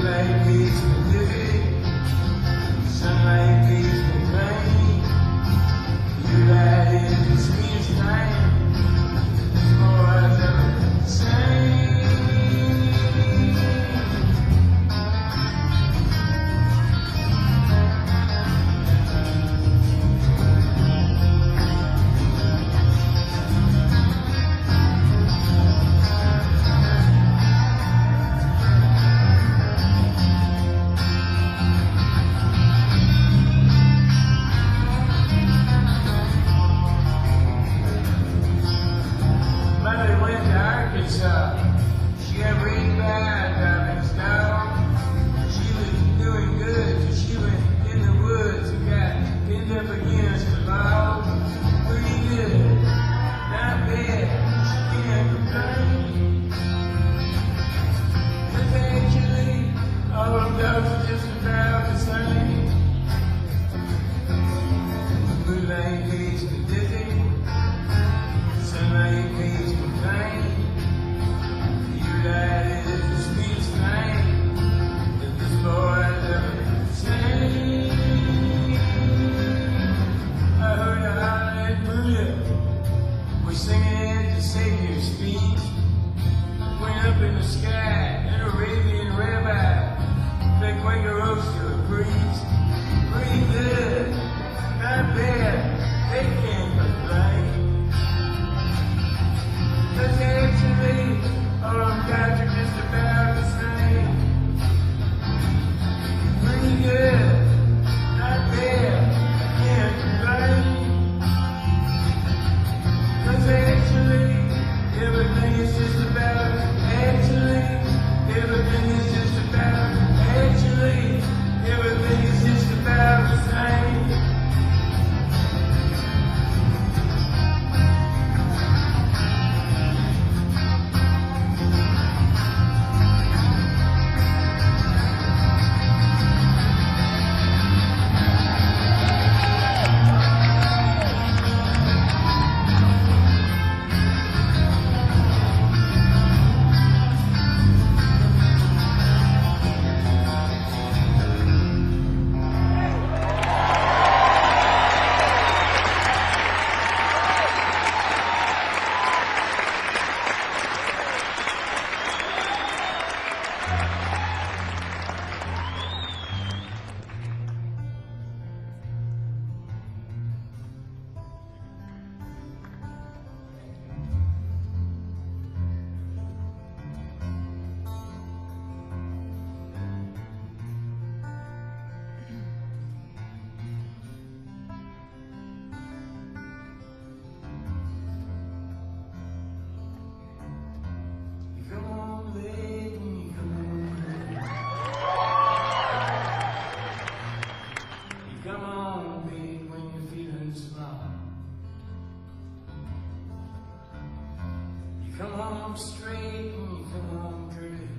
Like me to in the sky, an Arabian rabbi, they Quaker roaster, breeze good, not bad, they can't complain. 'Cause actually, all of guys are just about the same. Pretty good, not bad, can't complain. 'Cause actually, everything is just about, actually, everything is just about, actually, everything is just about the same. Come home straight and you come home dirty.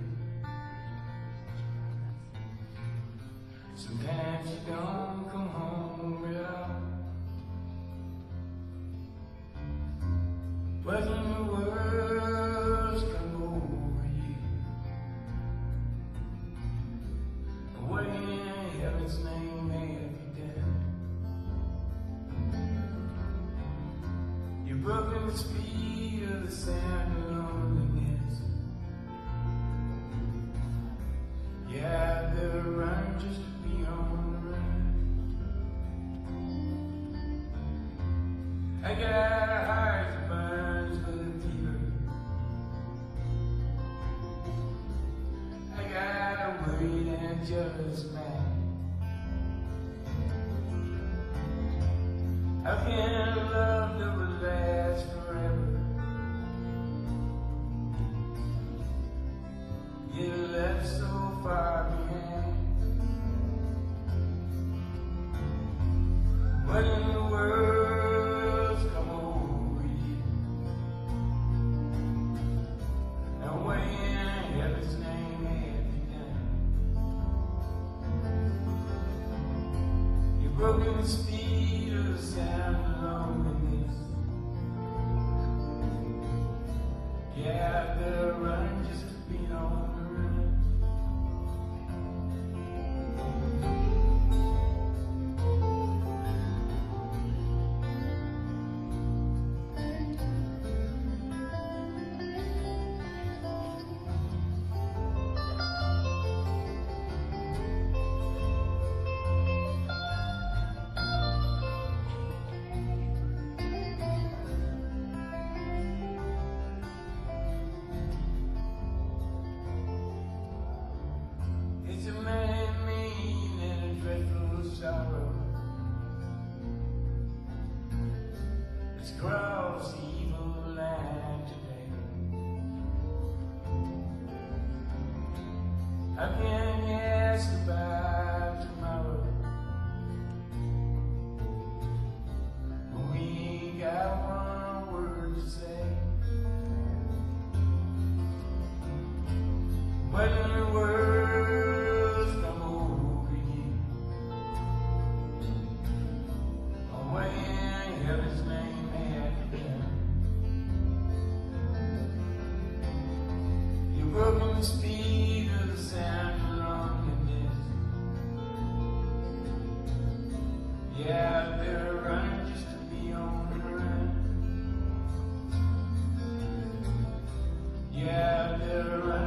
Sometimes you don't come home at all. But when the world's come over you, what in heaven's name have you done? You've broken the speed of the sound of loneliness. You had to run just to be on the run. I got a heart that burns with a fever. I got a worried and jealous man. How can a love that will last forever? You left so far behind. What in the world's come over you? And what in heaven's name have you done? You've broken the speed of the sound of loneliness. You have to run just to be on the run. It's a man mean and a dreadful sorrow. It's crossed the evil line today. How can you ask about tomorrow when we ain't got one word to say? What in the world's come over you? Oh, what in heaven's name have you done? You've broken the speed of the sound of loneliness. Yeah, they're running just to be on the run. Yeah, they're running.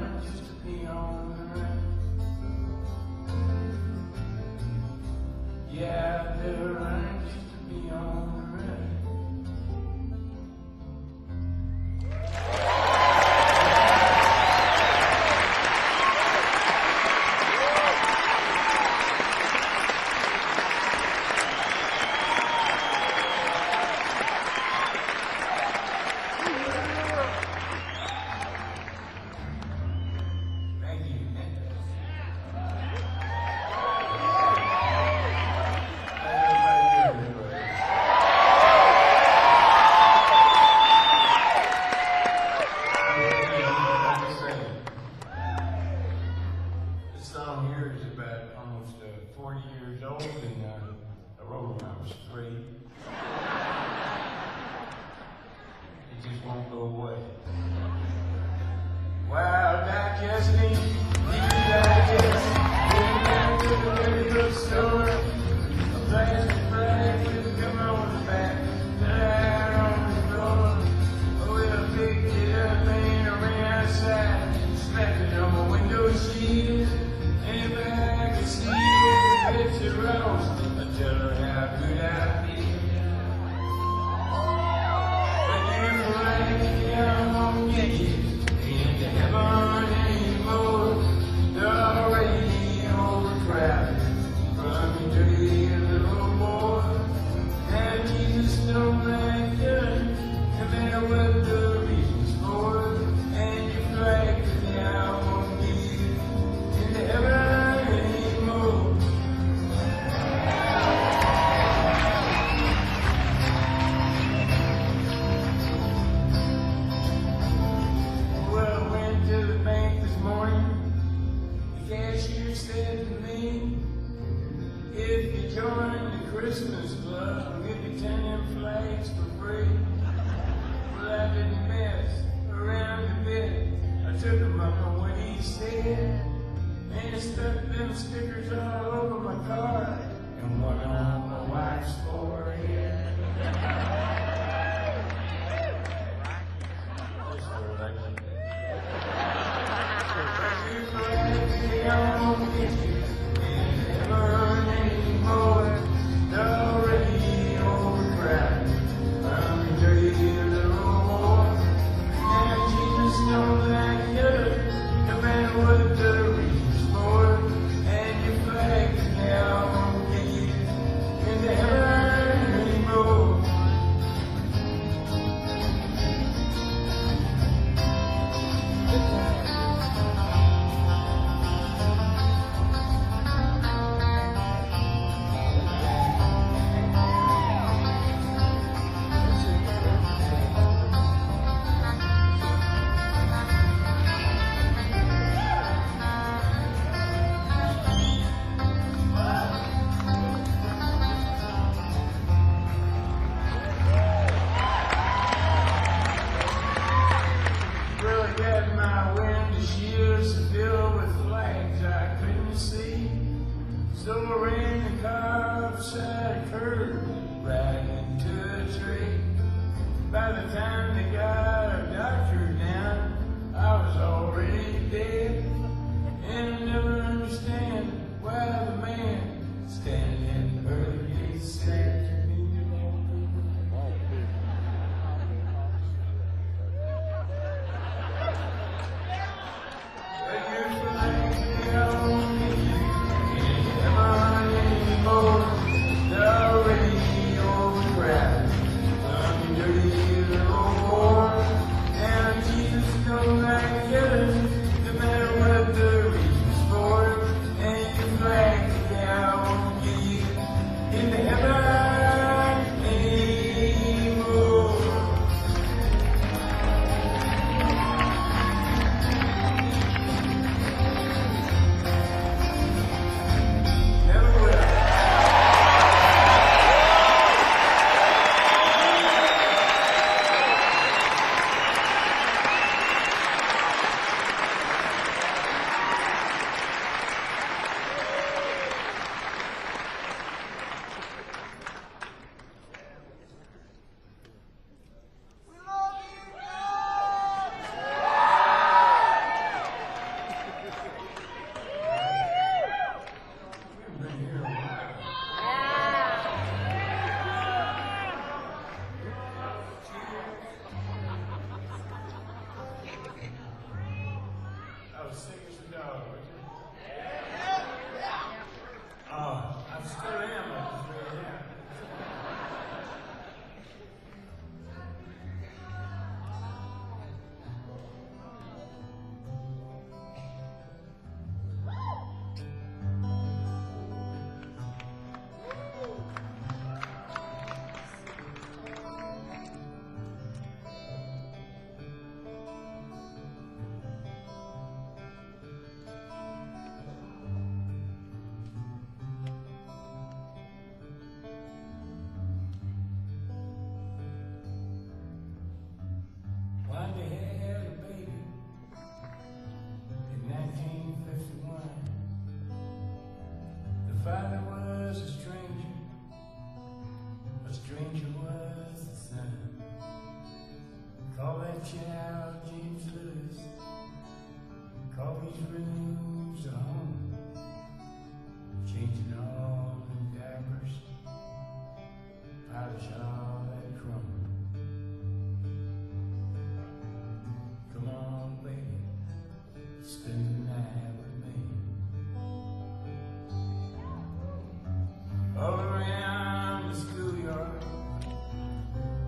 gasoline. These digest. Going down to the dirty bookstore. A plastic flag with a gun on the back. Out on the floor. Oh, well, I picked it up and I ran outside. Slapped it on my window shield. And if I could see it, it's a rose. I tell her how good I feel. I won't get you into heaven anymore. They're already overcrowded from your dirty little boy. Now Jesus don't like you, no matter what the reason's for. And your flag is now won't get you into heaven anymore. Said to me, if you join the Christmas club, I'll give you 10 them flags for free. Well, I didn't mess around a bit. I took him up on what he said, and I stuck them stickers all over my car and one on my wife's forehead. I won't get you never anymore. They're already overcrowded from your dirty little boy. Now Jesus don't like you, no matter what the reason's for. And your flag now won't get you into heaven anymore. these rooms are home, changing all the diapers, polish all that chrome. Come on, baby, spend the night with me. All around the schoolyard,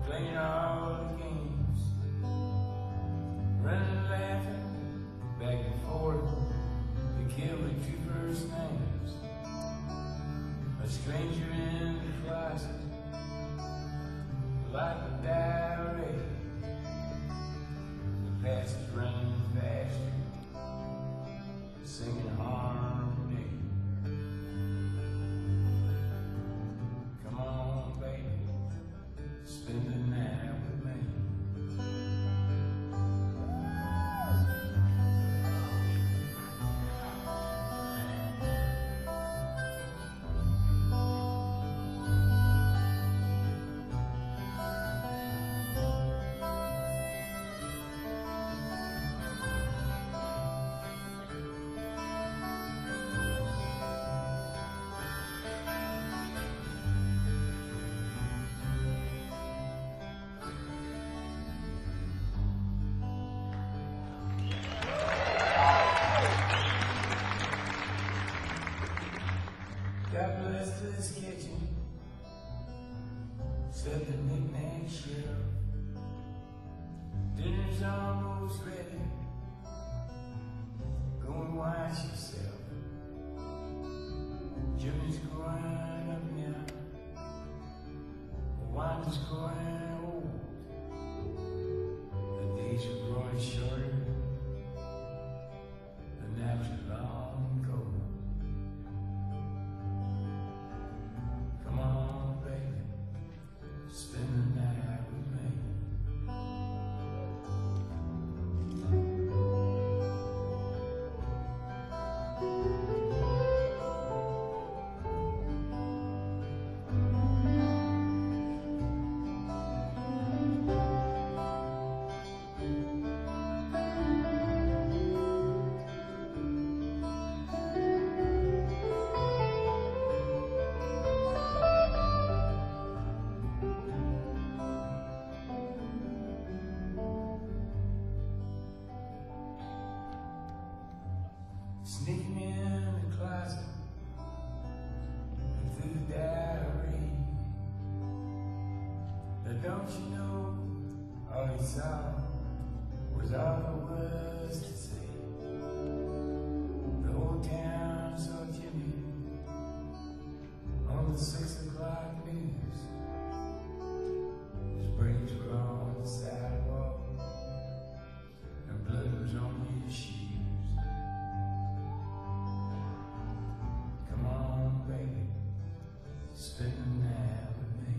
playing all the games, running, laughing, back and forth, the kid with two first names. A stranger in the closet, like a diary. The past is running faster, singing harmony. Come on, baby, spend the night with me. God bless this kitchen, set the knick-knack shelf. Dinner's almost ready, go and wash yourself. Jimmy's growing up now, Wanda's growing old. The days are growing shorter, the nights are long cold. Come on, baby, spend the night with me. Sneaking in the closet and through the diary. But don't you know, all he saw was all there was to say. The whole town saw Jimmy on the 6 o'clock news. His brakes were on the sidewalk and blood was on his shoes. Come on, baby, spend the night with me.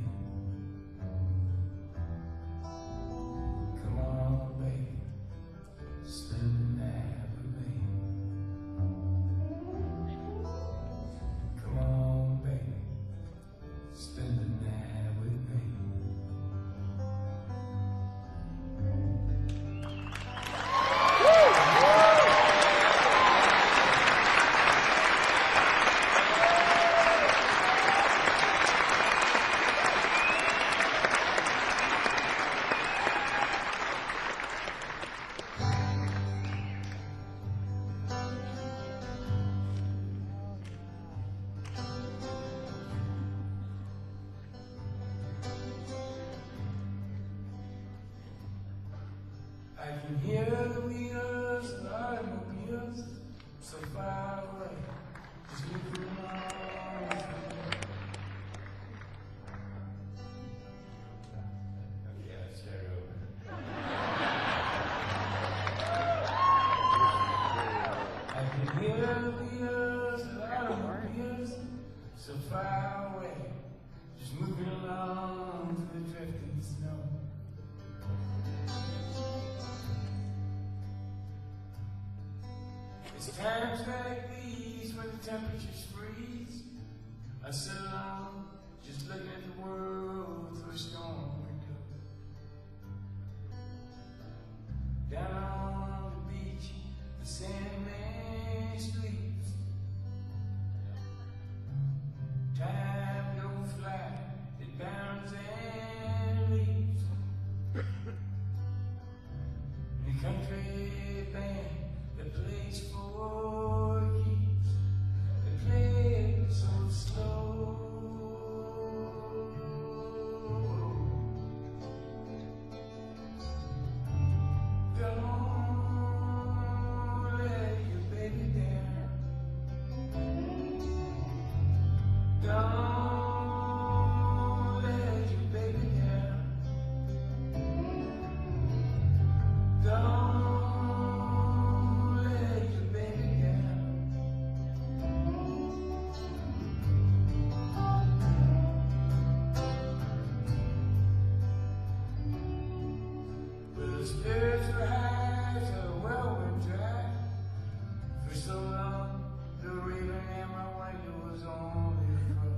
Come on, baby, spend the night with me. Come on, baby, spend the night with me. I can hear the wheels of automobiles so far away, just moving along. Okay, let's start over. I can hear the wheels of automobiles so far away, just moving along through the drifting snow. It's times like these when the temperatures freeze. I sit alone, just looking at the world through a storm window. Down on the beach, the Sandman Don't let your baby down. Don't let your baby down. Well, the spirits were high, so the well went dry. For so long, the raven and my white was only a front.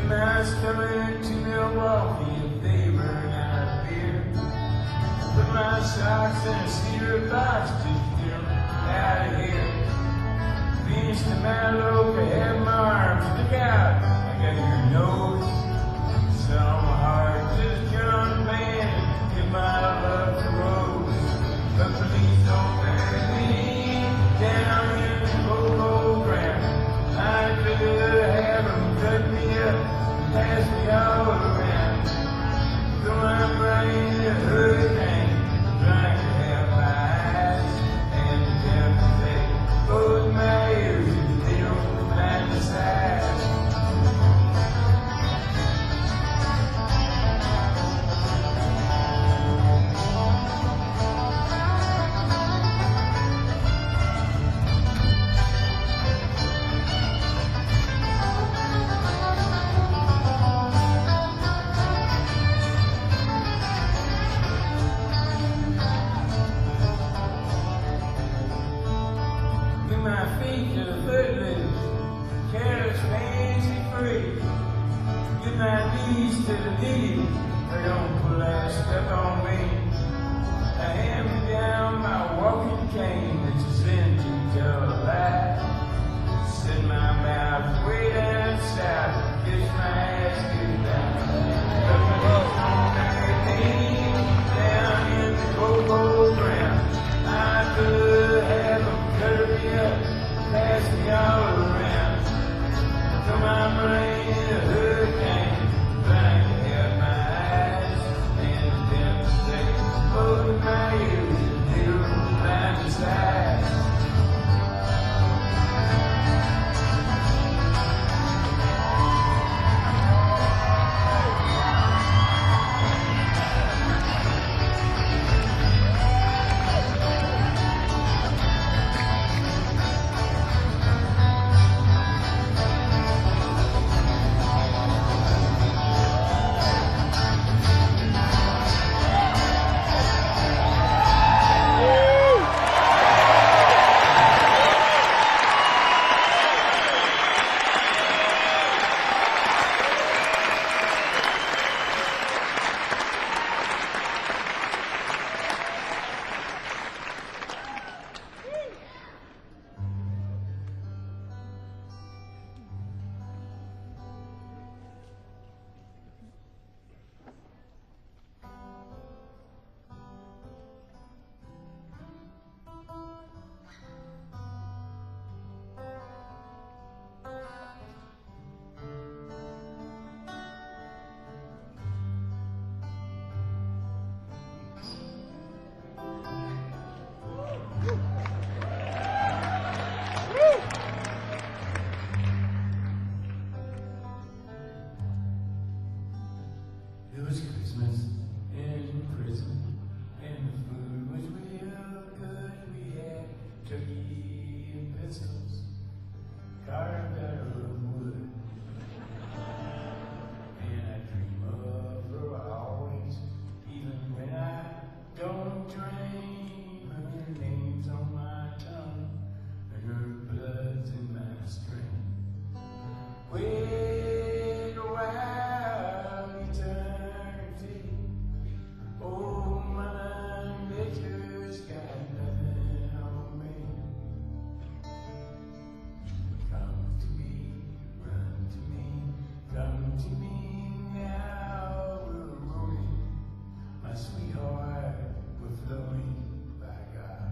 Them nights coming to Milwaukee if they run out of beer. Put my socks in a cedar box just to get 'em out of here. Finished the Mandolin, I had my arms, look out, I got your nose. So my heart just John man, give my love to Rose. But please don't bury me down in the cold ground. I could have 'em cut me up and pass me all around. So I'm bringing a hurricane, trying to have my eyes and the devil say, close my ears and they don't find the size. My feet to the footloose, careless, fancy free. Get my knees to the knees, or don't pull that stuff on me. I hand me down my walking cane that's a vintage of a lie. Set my mouth way down south, kiss my ass goodbye. But my knees on everything down in the cold ground. I could have 'em cut me up, pass me all around. Come on, bring a hurricane, trying to have my eyes and the devil say, close my ears and they don't find the size. It was Christmas in prison, and the food was real good. We had turkey and pistols, carved out of wood. And I dream of her always, even when I don't dream. Her name's on my tongue, and her blood's in my string. Wait a while, eternity. Oh, my nature's got nothing on me. Come to me, run to me, come to me now. We're rolling, my sweetheart, we're flowing by God.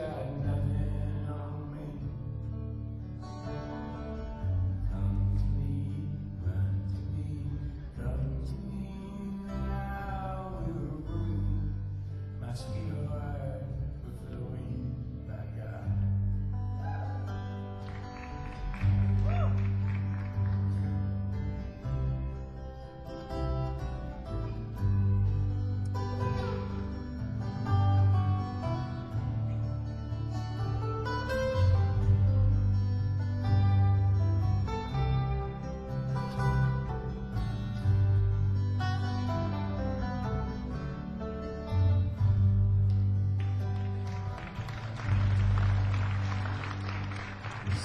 got nothing on me. Come to me, run to me, come to me now. We're growing, my sweetheart, we're flowing by God.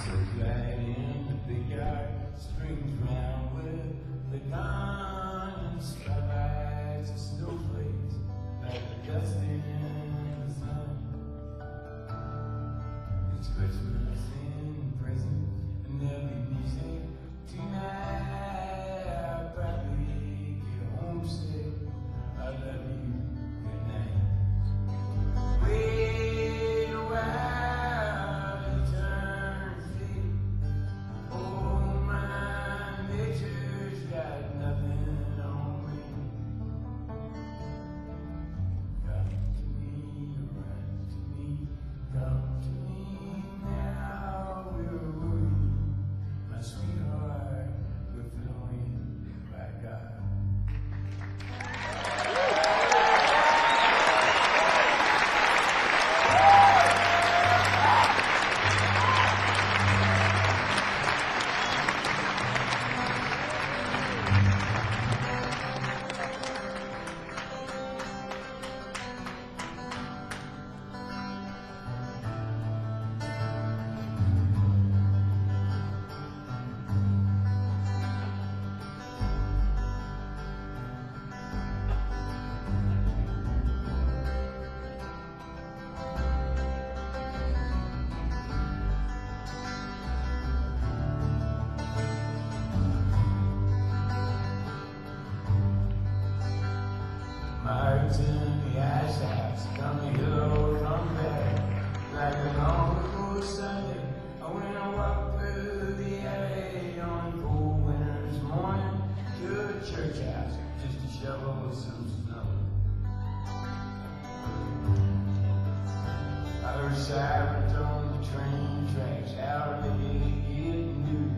So glad in the big yard, springs round with the gun and spotlights and snowflakes like the dust in the sun. It's Christmas in prison and there'll be music tonight. I'll probably get homesick. I love you. Good night. Wait a while, eternity. Oh, my nature's got nothing on me. Come to me, run to me, come to me now. We're moving, my sweetheart, we're flowing by God. Marks in the ice house, come hill, come back. Like a long cool Sunday, I went and walked through the alley on a cold winter's morning to a church house just to shovel some snow. I heard sirens on the train tracks, how they get new.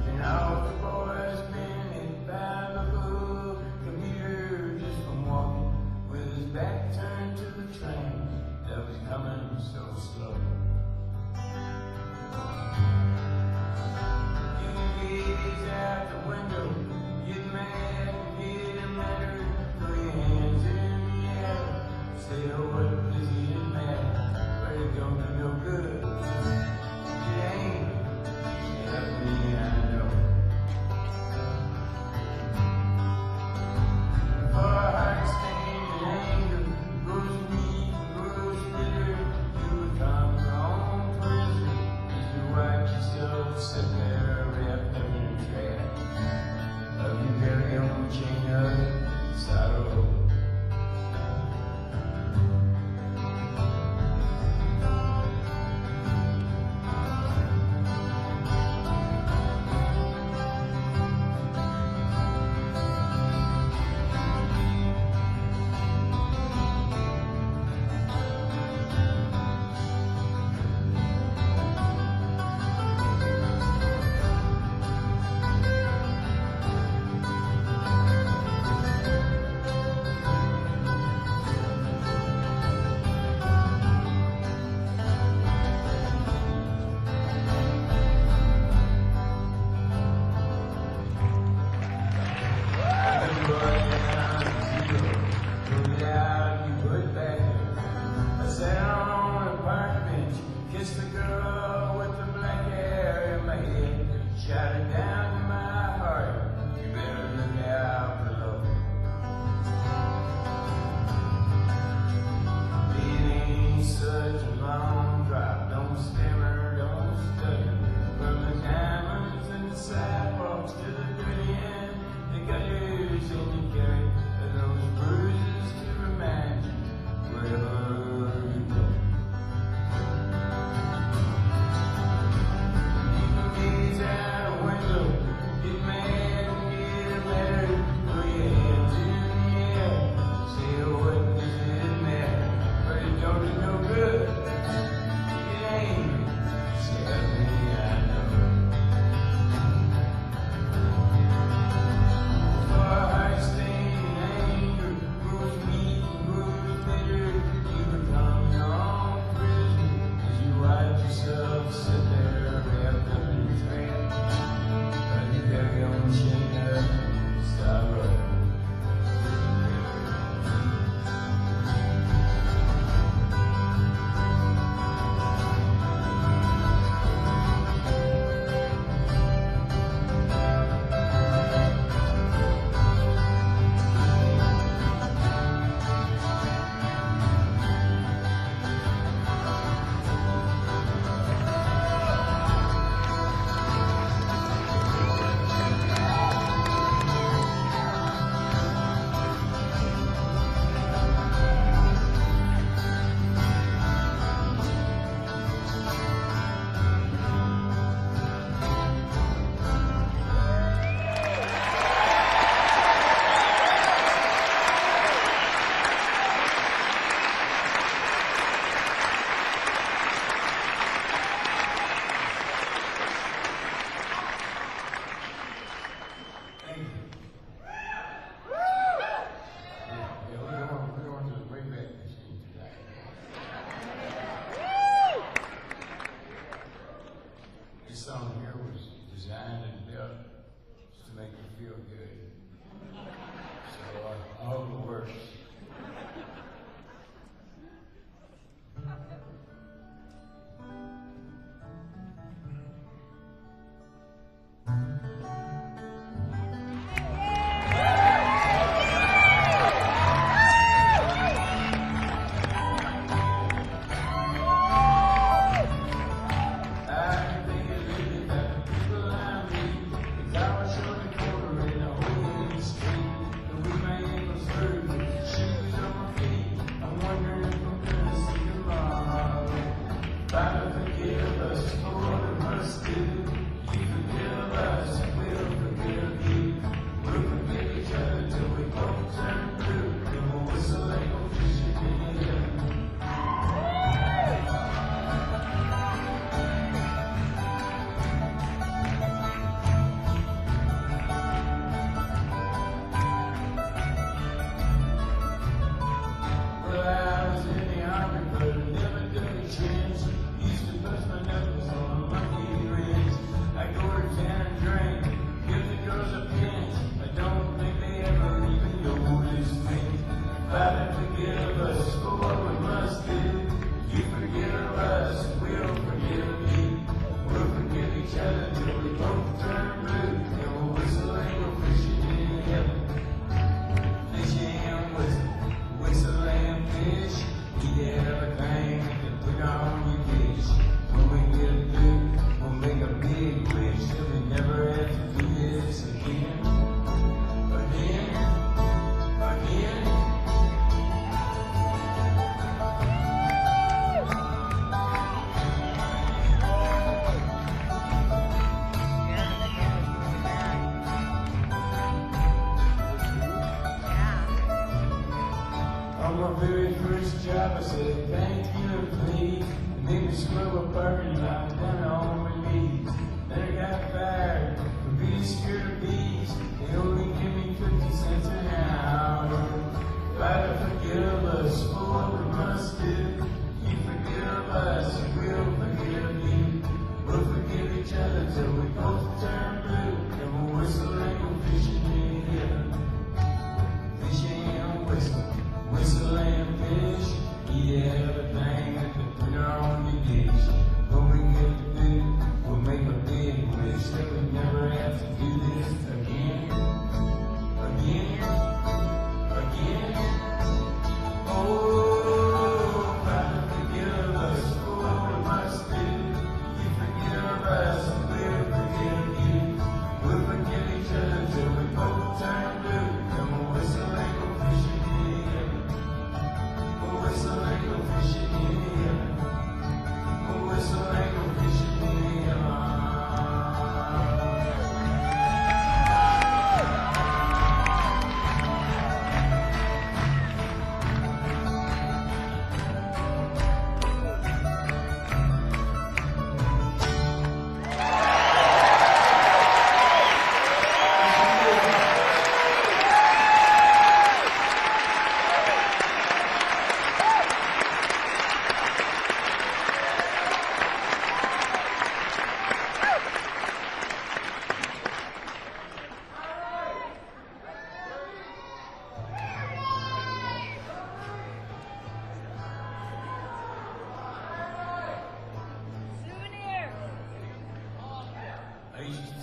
And all the boys been by the book, commuter just from walking with his back turned to the train that was coming so slow. You gaze out the window, get mad and get madder, throw your hands in the air, say, oh, what does he matter? But it don't do no good. It ain't. Help me, I know. For a heart stained in anger, grows weak and grows bitter. You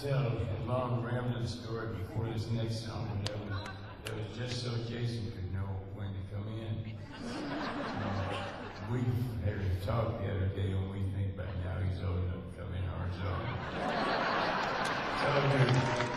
tell a long rambling story before this next song that was just so Jason could know when to come in. We had a talk the other day and we think by now he's old enough to come in our zone. So good.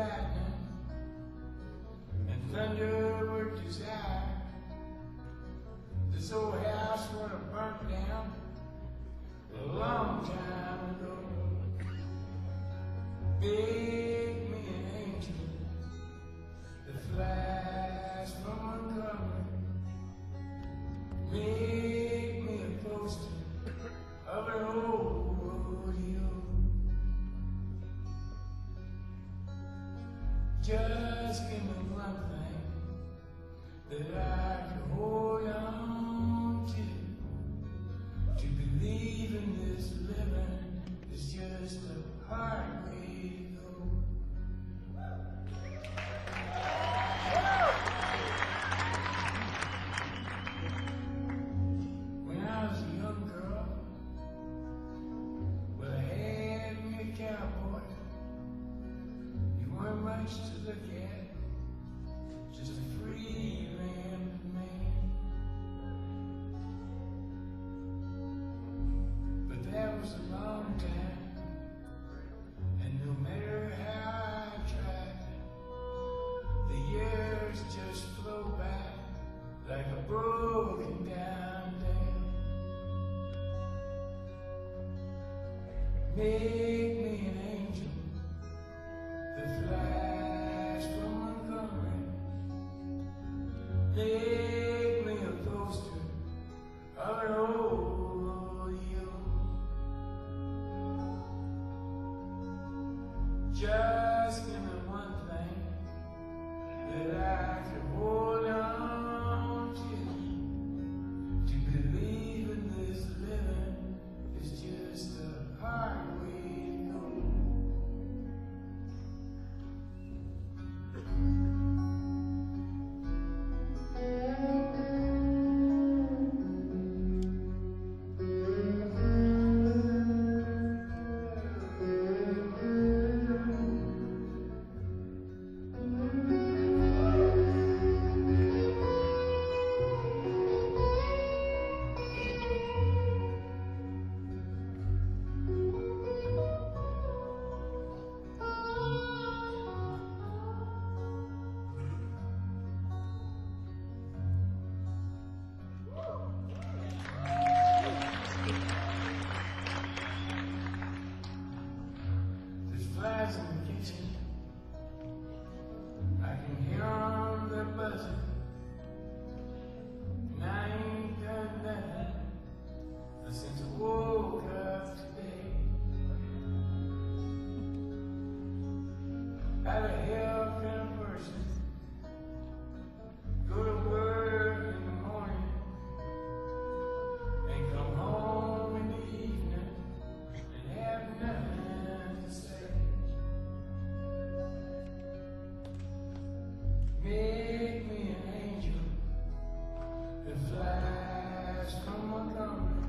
lightning and thunder were desire. This old house would have burnt down a long time ago. Big me an angel that flies from Montgomery. Make me a poster of an old rodeo. Just give me one thing that I can hold on to believe in this living is just a hard way to go. When I was a young girl, well, I had me a cowboy. You weren't much to look at, just a free rambling man. But that was a long time, and no matter how I tried, the years just flow by like a broken down dam. Make me an angel that flies from Montgomery. Make me a poster of an old rodeo. Just give me one thing that I can hold on to believe in this living is just a hard way to go. There's flies in the kitchen. I can hear 'em, they're buzzing. And I ain't done nothing since I woke up today. How the hell can a person go to work in the morning and come home in the evening and have nothing to say? Make me an angel that flies from Montgomery.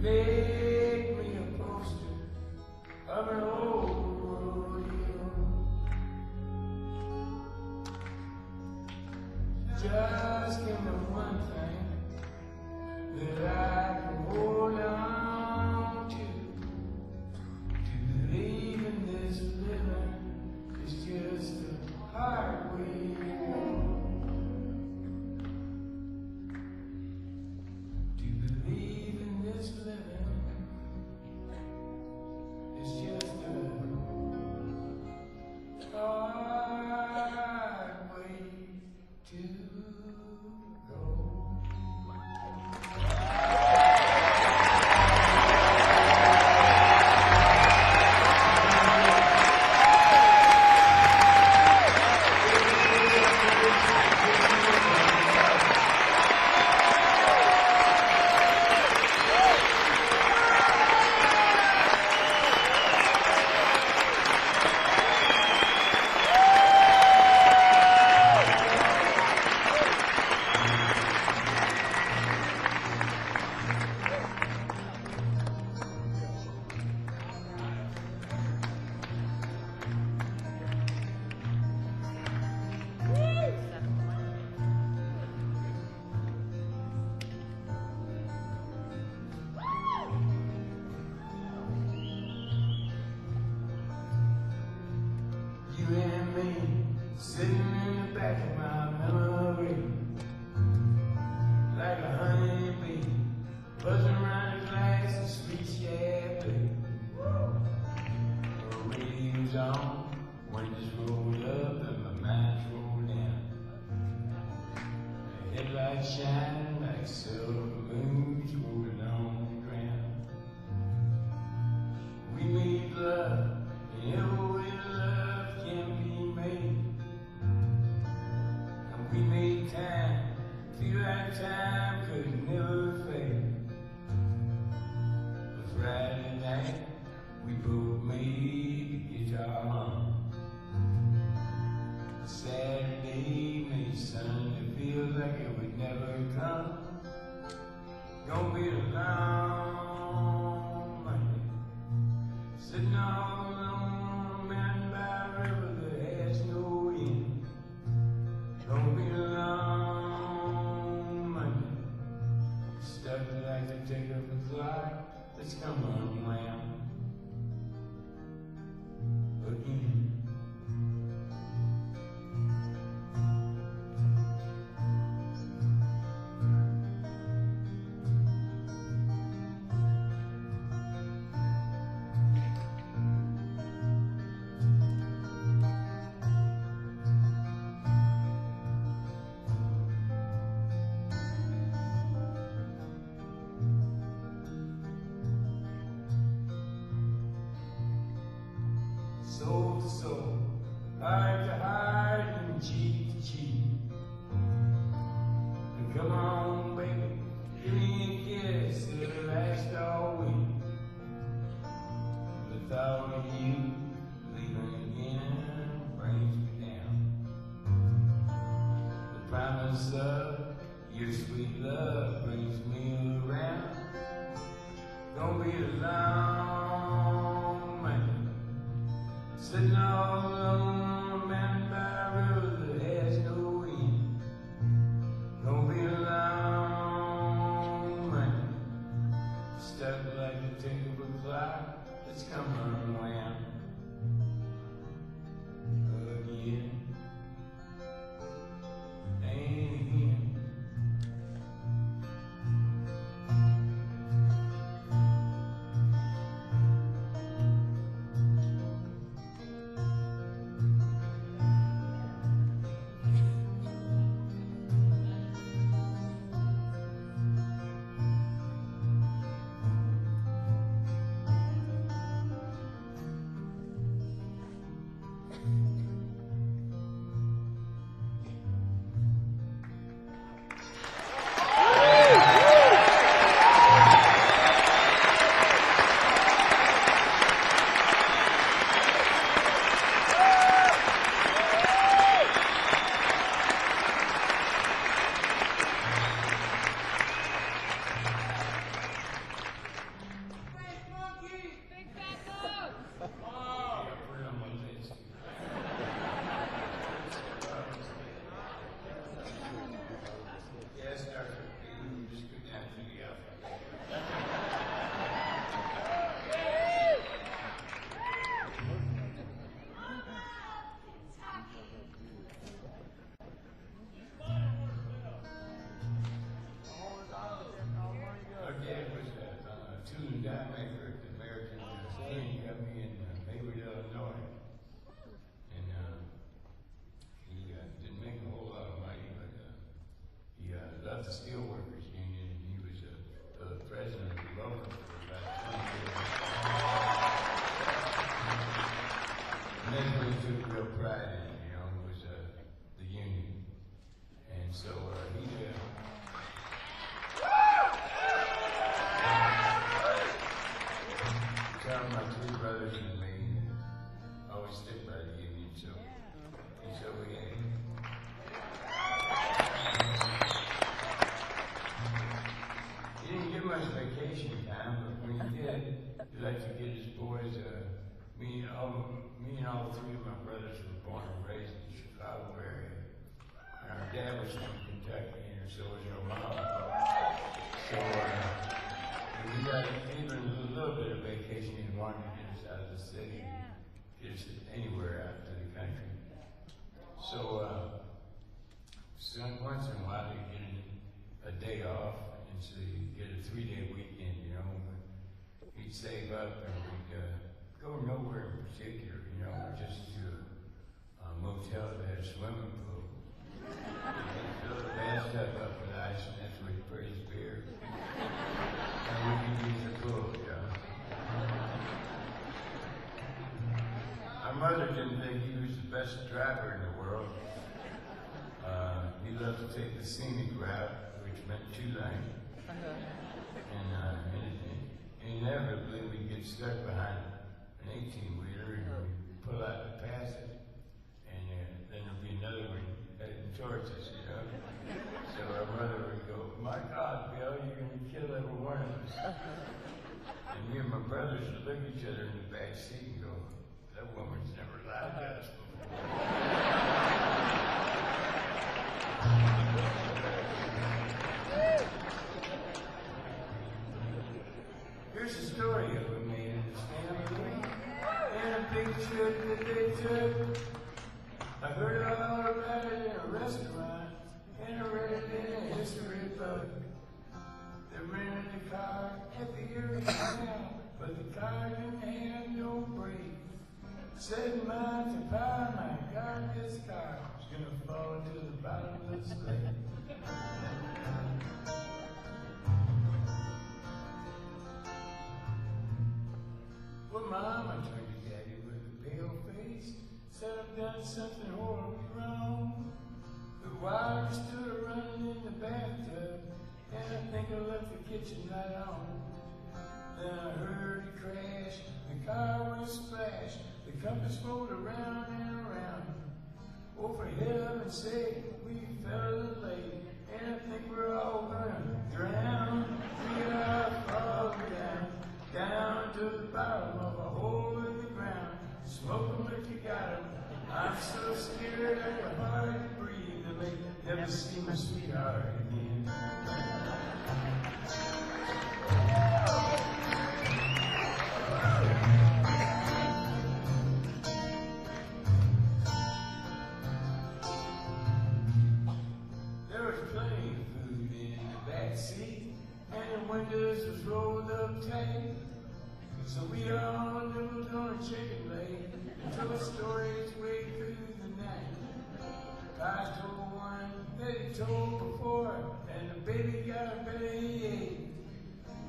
Make me a poster of an old rodeo. Just give me one thing that I can hold on to believe in this living is just a hard way to go. To believe in this living is just a hard way to go. Sitting in the back of my memory, like a honeybee, buzzing around a glass of sweet Chablis. The radio's on, windows rolled up and my mind's rolled down. The headlights shine like silver moons rolling on the ground. We made love in every way love can be made. We made time, feel like time could never fade. But Friday night, we both made the guitar hum. Saturday made Sunday feel like it would never come. Gonna be a long Monday, sitting all alone on a mountain by a river that has no end. Gonna be a long Monday, stuck like the tick of a clock that's come unwound again. Soul to soul, heart to heart, and cheek to cheek. And come on, baby, give me a kiss, it'll last all week. The thought of you leaving again brings me down. The promise of your sweet love brings me around. Gonna be a long Monday, sitting all alone on a mountain by a river that has no end. Gonna be a long Monday, stuck like the tick of a clock that's come unwound again and again. The Steelworkers Union, and he was the president of the Wilber for about 20 years. And that's what he took real pride in, you know, was the union. And so he taught my two brothers and me always stick by the union, so we had him. He didn't get much vacation time, but when he did, he liked to get his boys. Me and all three of my brothers were born and raised So once in a while you get a day off, and so you get a 3-day weekend, you know. We'd save up and we'd go nowhere in particular, you know, just to a motel that had a swimming pool. Fill the bathtub up with ice, and that's where you put his beer. And we could use the pool, you know. Our mother didn't think he was the best driver in the world. He loved to take the scenic route, which meant 2 lanes. And inevitably we'd get stuck behind an 18-wheeler and we'd pull out to pass it. And then there'd be another one heading towards us, you know. So our mother would go, "My God, Bill, you're going to kill every one of us." And me and my brothers would look at each other in the back seat and go, "That woman's never lied to us before." Here's the story of a man and his family and a big trip that they took. I heard all about it in a restaurant and I read it in a history book. They rented a car at the area canal, but the car didn't have no brakes. 7 miles to power, my God, this car is gonna fall into the bottomless lake. Well, Mama turned to Daddy with a pale face, said I've done something horribly wrong. The water stood running in the bathtub, and I think I left the kitchen light on. Then I heard it crash, the car went splash, the compass rolled around and around. Oh, for heaven's sake, we fell in the lake, and I think we're all gonna drown. We are falling down, down to the bottom of a hole in the ground. Smoke 'em if you got 'em. I'm so scared I can hardly breathe. I may never see my sweetheart again. There was plenty of food in the back seat, and the windows was rolled up tight. So we all nibbled on a chicken leg and told stories way through the night. I told one that he told before, and the baby got a belly ache.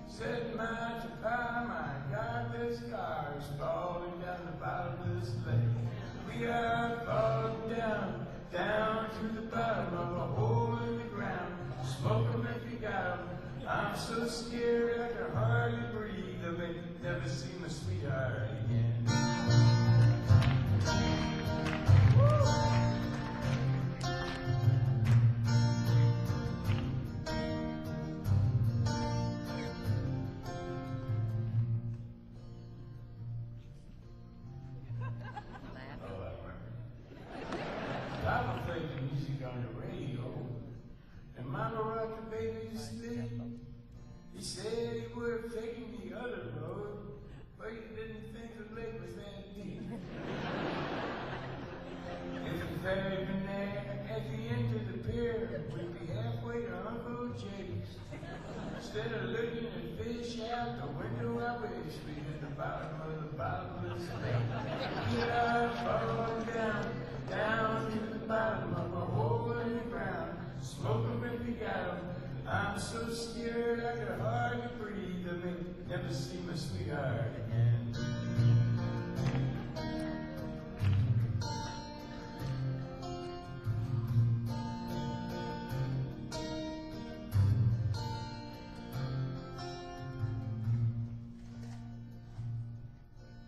7 miles to power, my God, this car is falling down the bottomless lake. We are falling down, down to the bottom of a hole in the ground. Smoke 'em if you got 'em. I'm so scared I can hardly breathe. I may never see my sweetheart again. Papa played the music on the radio, and Mama rocked the baby to sleep. He said he would have taken the other road, but he didn't think the lake was that deep. If the ferry had been there at the end of the pier, we'd be halfway to Uncle Jay's. Instead of looking at fish out the window, I wish we at the bottom of the bottomless lake. We are falling down, down to the bottom of a hole in the ground. Smoke 'em if you got 'em. I'm so scared I could hardly breathe. I may never see my sweetheart again.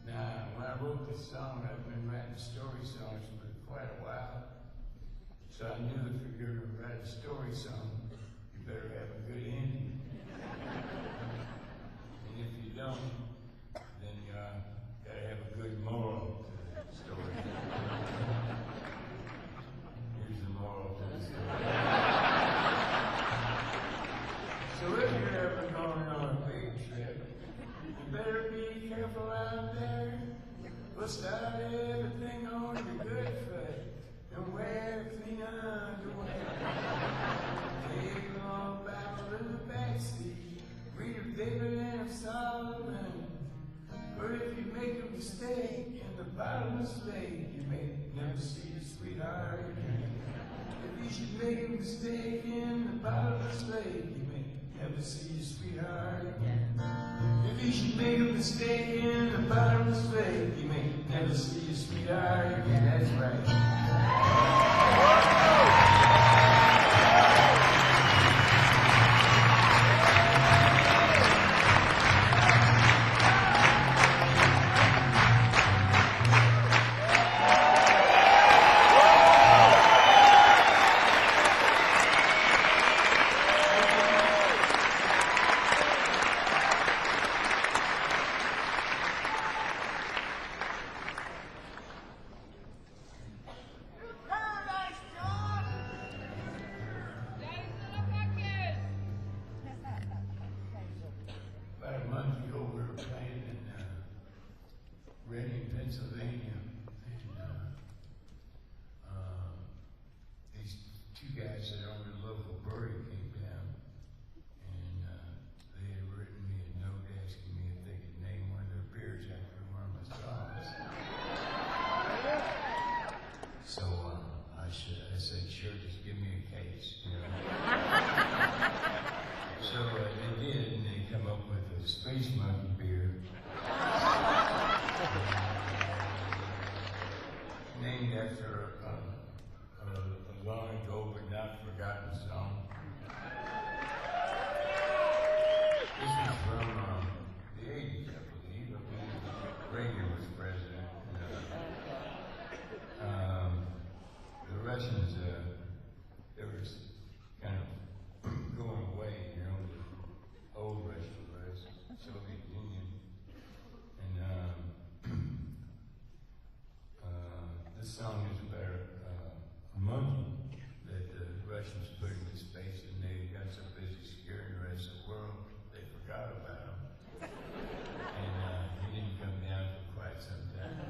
Now, when I wrote this song, I've been writing story songs for quite a while. So I knew if you're going to write a story song, you better have a good ending. And if you don't, then you gotta have a good moral to the story. Here's the moral to the story. So if you're ever going on a big trip, you better be careful out there. We'll start everything on your good foot and wear mistake in the bottomless lake, you may never see your sweetheart again. If you should make a mistake in the bottomless lake, you may never see your sweetheart again. That's right. Pennsylvania, and these two guys that owned a local brewery came down, and they had written me a note asking me if they could name one of their beers after one of my songs. So I said, sure, just give me a case. You know? So they did, and they come up with a Space Monkey beer. Named after a long ago but not forgotten song. This was from the 80s, I believe. Reagan was president. The Russians, they were kind of going away, you know, the old Russia was, Soviet Union. And this song is about a monkey that the Russians put into space, and they got so busy scaring the rest of the world, they forgot about him. And he didn't come down for quite some time.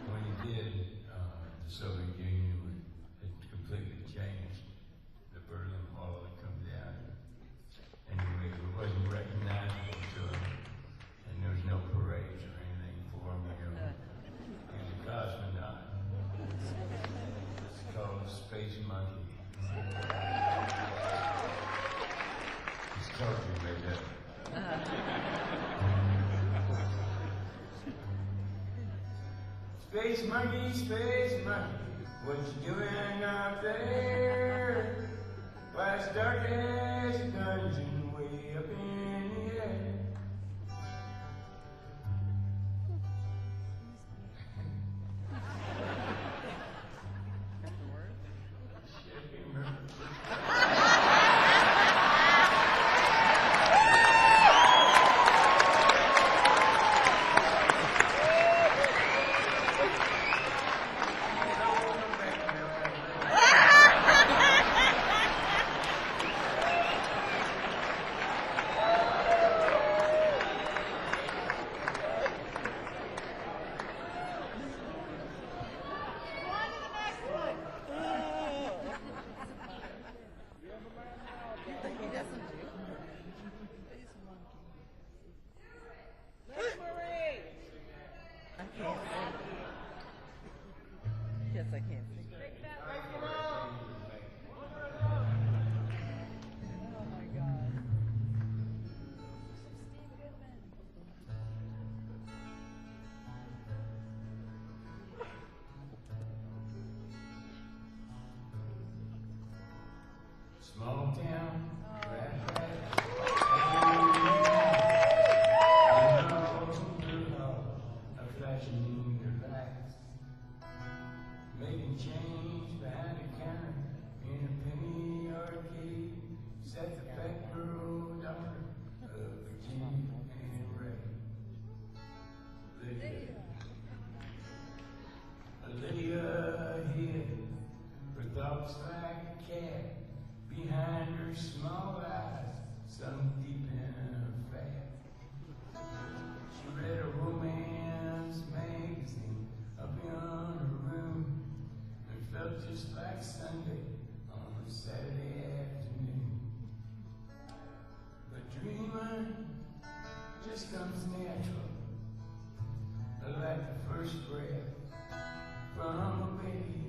When he did, the Soviet Union had completely changed. The Berlin Wall had come down. Anyway, it wasn't recognizable to him, and there was no parades or anything for him. You know. He was a cosmonaut. It's called Space Monkey. It's totally made up. Space Monkey, what you doing out there? Why, it's dark as a dungeon way up in the air. Yes, I can see. Oh my God. Small town, flashing their lights, making change behind the counter in a penny arcade. Sat the fat girl daughter of Virginia and Ray. Lydia hid her thoughts like a cat behind her small eyes, sunk deep in her fat. She read a romance magazine up in her room and felt just like Sunday on a Saturday afternoon. But dreaming just comes natural, like the first breath from a baby,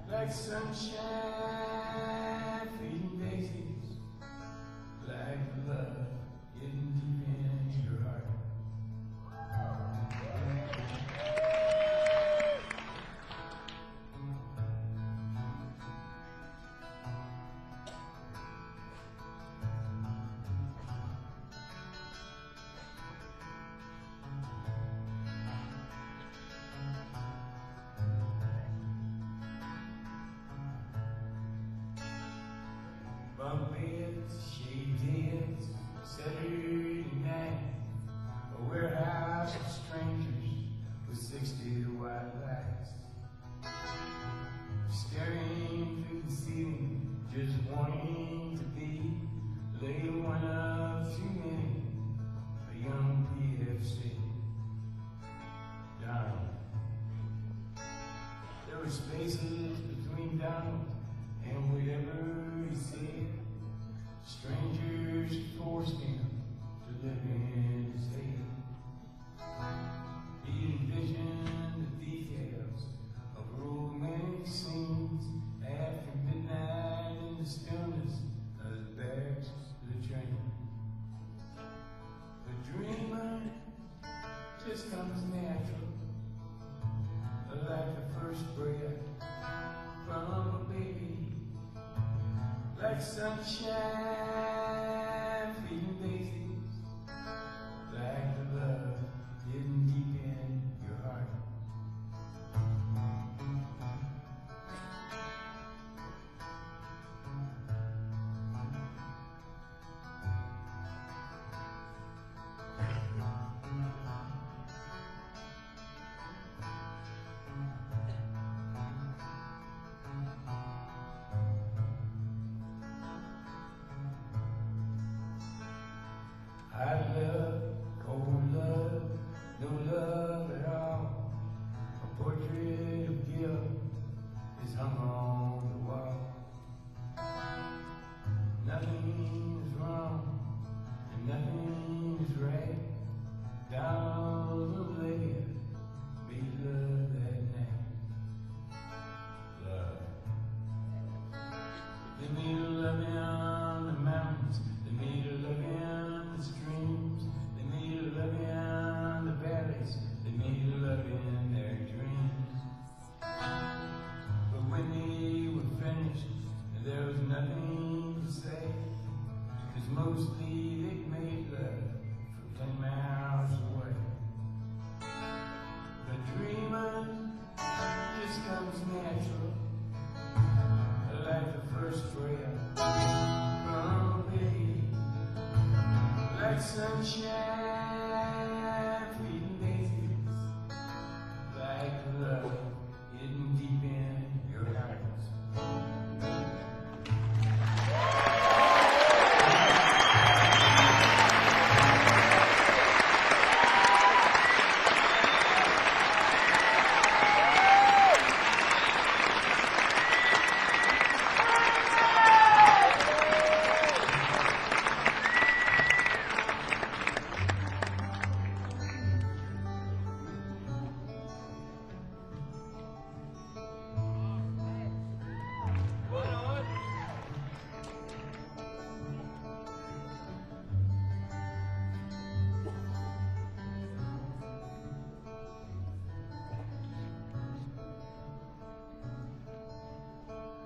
like sunshine shaved heads, Saturday night, a warehouse of strangers with 60 white lights, staring through the ceiling, just wanting to be lay one of too many, a young PFC. Donald. There were spaces between Donald and whatever he said. Strangers forced him to live in his head. He envisioned the details of romantic scenes after midnight in the stillness of the barracks of the train. The dreamer just comes natural, like the first breath from a baby, like sunshine feeding daisies, like the love hidden deep in your heart. Hot love, cold love, no love at all. A portrait of guilt is hung on the wall. Nothing is wrong and nothing is right. Down the lake, be love that night. Love. They made a love on the mountains. They made a love on the streams. They made a love on the valleys. They made a love in their dreams. But when they were finished, there was nothing to say. 'Cause mostly they made love from 10 miles away. The dreamer just comes natural, like the first breath from a baby, like sunshine feeding daisies, like love hidden deep in your heart.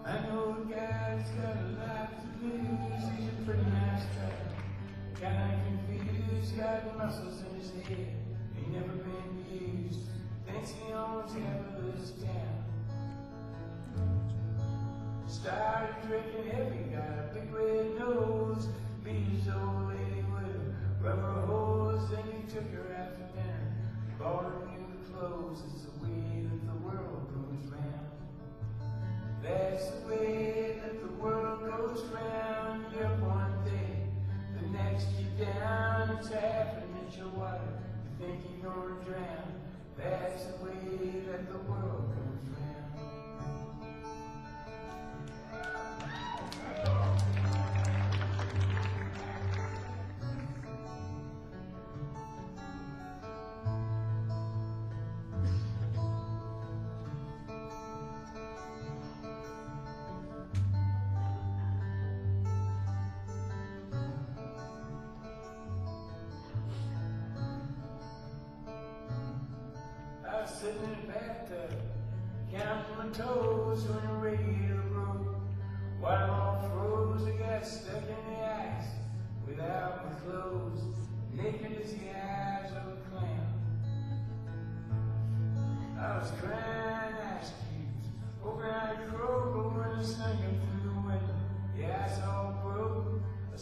I know a guy's got a lot to lose. He's a pretty nice guy. Kinda confused, got muscles in his head. Ain't never been used. Thinks he owns half of this town. Started drinking heavy, got a big red nose. Beat his old lady with a rubber hose. Then he took her out for dinner. Bought her new clothes. It's the way that the world goes round. That's the way that the world goes round. You're up one day, the next you're down. It's half an inch of water. You think you're gonna drown. That's the way that the world goes round. I was sitting in the bathtub, counting my toes when the radiator broke. While I'm all froze, I got stuck in the ice without my clothes, naked as the eyes of a clown. I was crying ice cubes over at Kroger when the sun came through the window. The ice all broke. I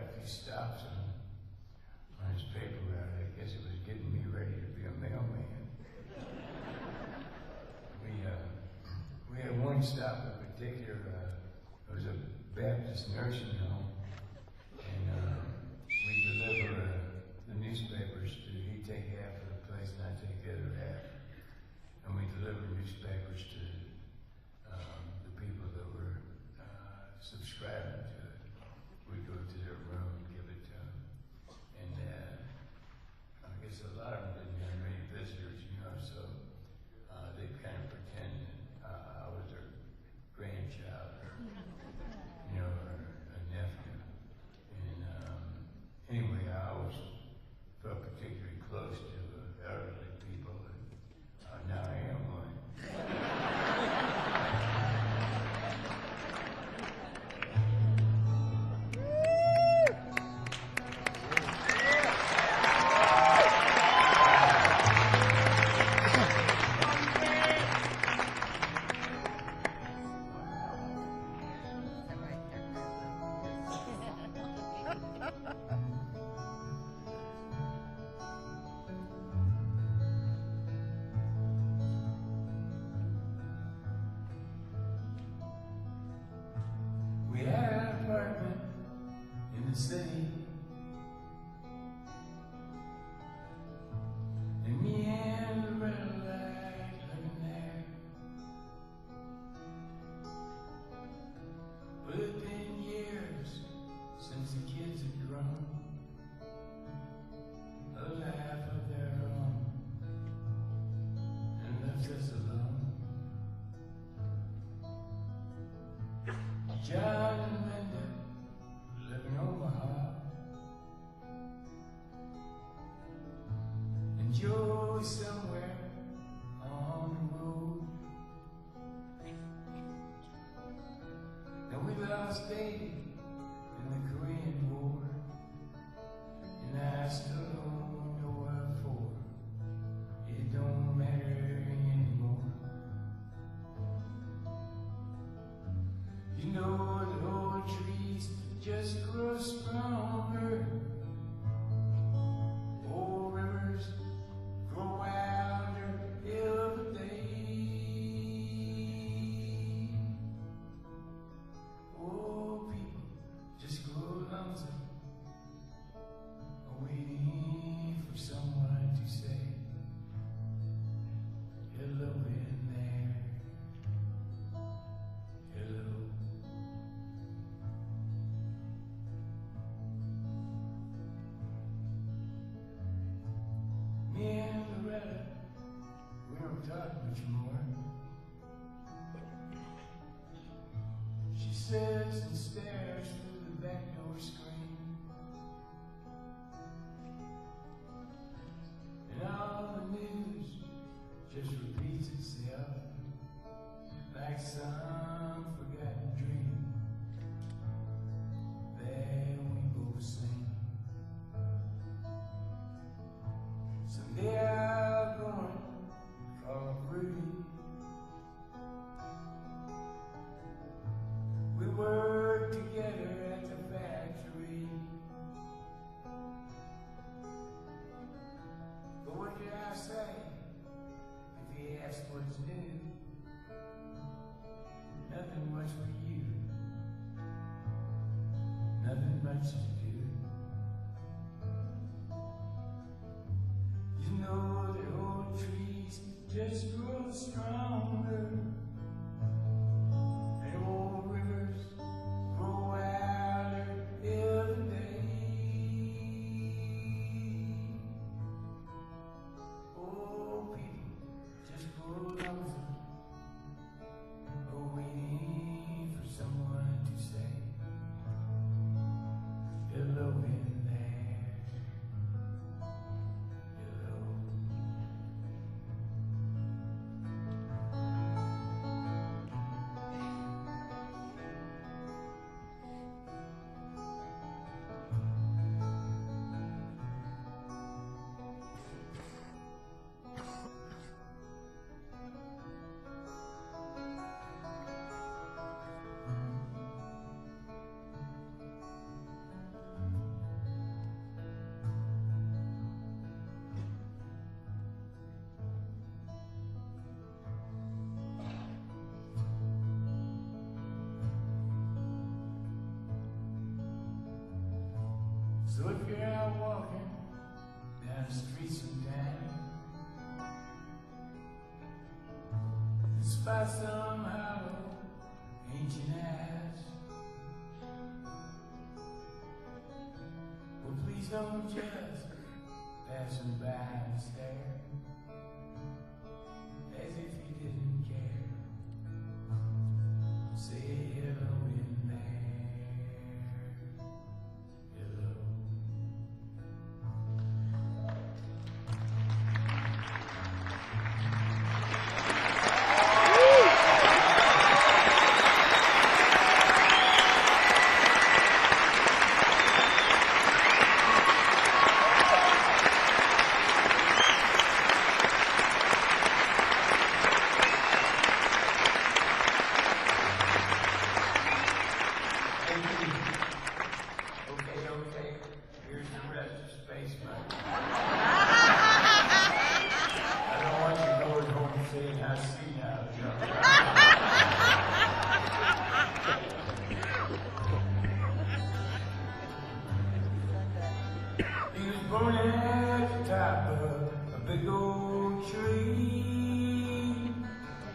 a few stops on his paper route. I guess it was getting me ready to be a mailman. We had one stop in particular. It was a Baptist nursing home, and we deliver the newspapers. He'd take half of the place, and I'd take the other half. And we deliver newspapers to the people that were subscribing to it. We'd go to their room and give it to them. And I guess a lot of them didn't have many visitors, so they kind of pretend that I was their grandchild or a nephew. And anyway, I always felt particularly close to elderly people, and now I am one. We had an apartment in the city, and me and the red light living there. But it's been years since the kids had grown a life of their own and left us alone. John and Linda live in Omaha, and Joe is somewhere on the road. And we lost Dave in the Korean War, and I still don't know what for. It don't matter anymore. You know the old trees just grow stronger. Old rivers grow wilder every day. Old people just grow lonesome, waiting for someone to say hello in there. Hello. Me and Loretta, we don't talk much more. She sits and stares through the back door screen, and all the news just repeats itself like some forgotten dream that we both sing. Someday I'll go and call up Rudy. So if you're out walking down the streets sometime and spot some hollow ancient ass, well, please don't just pass them by and stare as if you didn't care. Say hello in there. Hello. Okay. Here's the rest of Space Monkey. I don't want you going home saying how senile you are. He was born at the top of a big old tree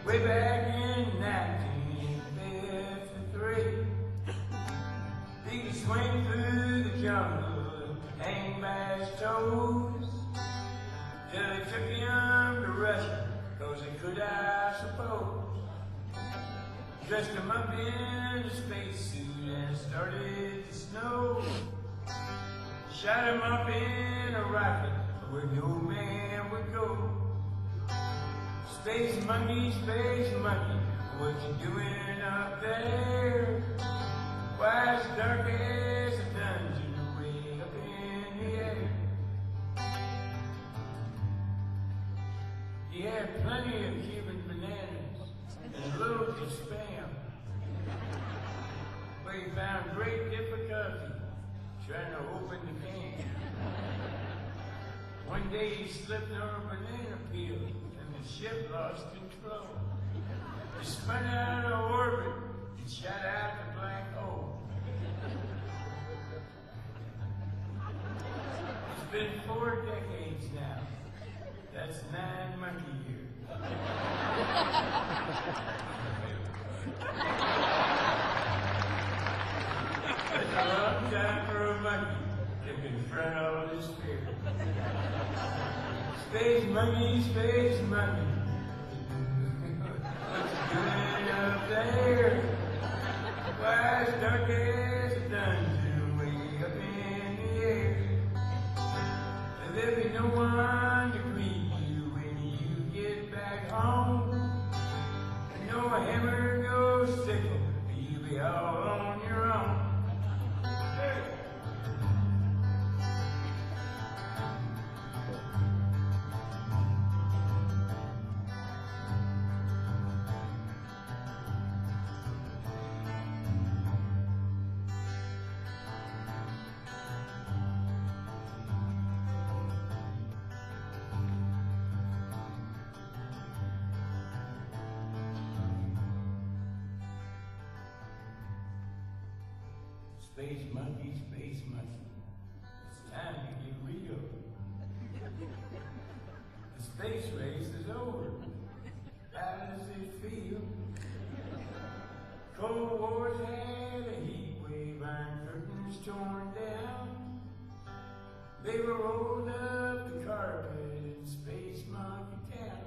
way back in 1953. He could swing through the jungle, hang by his toes, till they took him to Russia, 'cause they could, I suppose. Dressed him up in a spacesuit and started to snow. Shot him up in a rocket where no man would go. Space monkey, what you doing up there? Why, it's dark as a dungeon way up in the air. He had plenty of Cuban bananas and loads of spam, but he found great difficulty trying to open the can. One day he slipped on a banana peel and the ship lost control. He spun out of orbit and shot out the black hole. It's been 4 decades now. That's 9 monkey years. That's a long time for a monkey to confront all his fear. Space monkey. What you doing up there? Why, it's dark as a dungeon way up in the air. And there'll be no one to greet you when you get back home. And no hammer goes sickle, you'll be all on your own. Space monkey. It's time to get real. The space race is over. How does it feel? Cold War's had a heat wave, iron curtains torn down. They were rolled up the carpet in Space Monkey Town.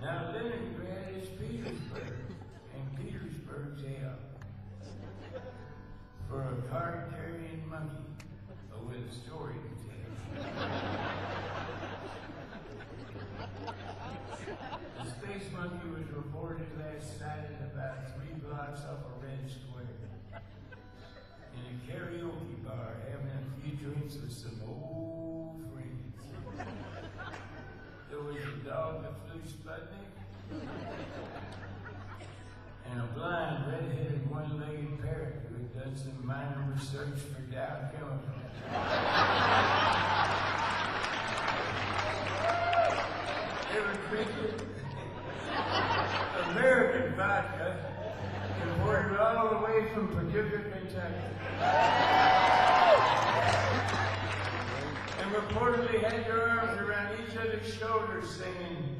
Now Leningrad is Petersburg. Petersburg's hell for a card-carrying monkey with a story to tell. The space monkey was reported last sighted about 3 blocks off a red square in a karaoke bar having a few drinks with some old friends. There was a dog that flew Sputnik, and a blind, red-headed, one-legged parrot who had done some minor research for Dow Chemical. Every creature, American vodka, imported all the way from Paducah, Kentucky. And reportedly had your arms around each other's shoulders singing,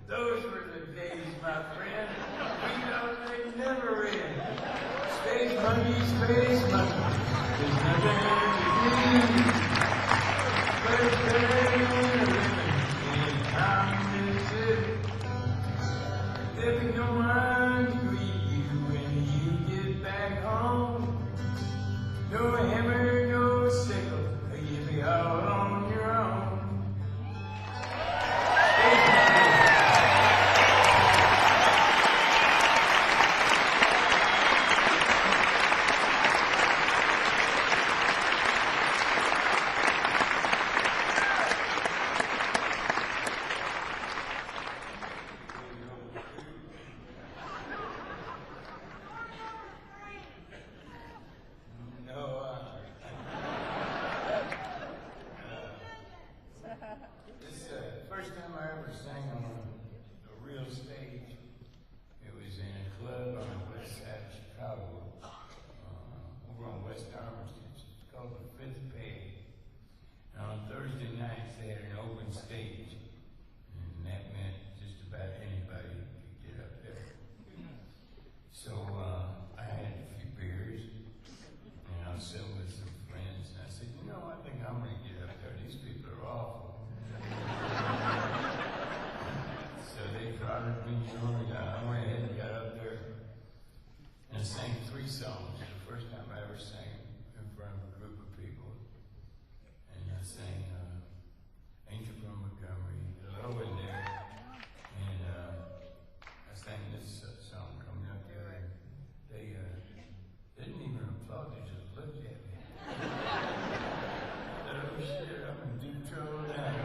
those were the days, my friend. We know they never end. Space monkey, space monkey. There's nothing to do. But living in common city. There be no one to greet you when you get back home. No hammer, no sickle, you'll be all on your own. First time I ever sang on a real stage, it was in a club on the west side of Chicago, over on West Armitage. It's called the Fifth Peg. And on Thursday nights they had an open stage, and that meant just about anybody could get up there. So I had a few beers, and I was sitting with some friends, and I said, you know, I think I'm going to get up there. These people are awful. So they prodded me on. I went ahead and got up there and sang 3 songs. The first time I ever sang in front of a group of people. And I sang Angel from Montgomery, Hello in there. And I sang this song coming up there. And they didn't even applaud, they just looked at me. Oh shit, I'm in deep trouble now.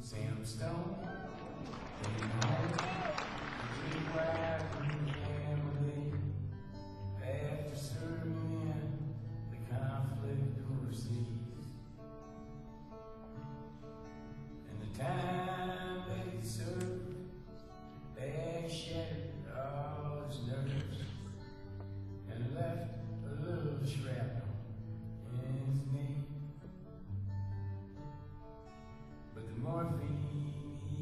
Sam Stone, wife and family, after serving in the conflict overseas, and the time they served, they shattered all his nerves and left a little shrapnel in his knee. But the morphine he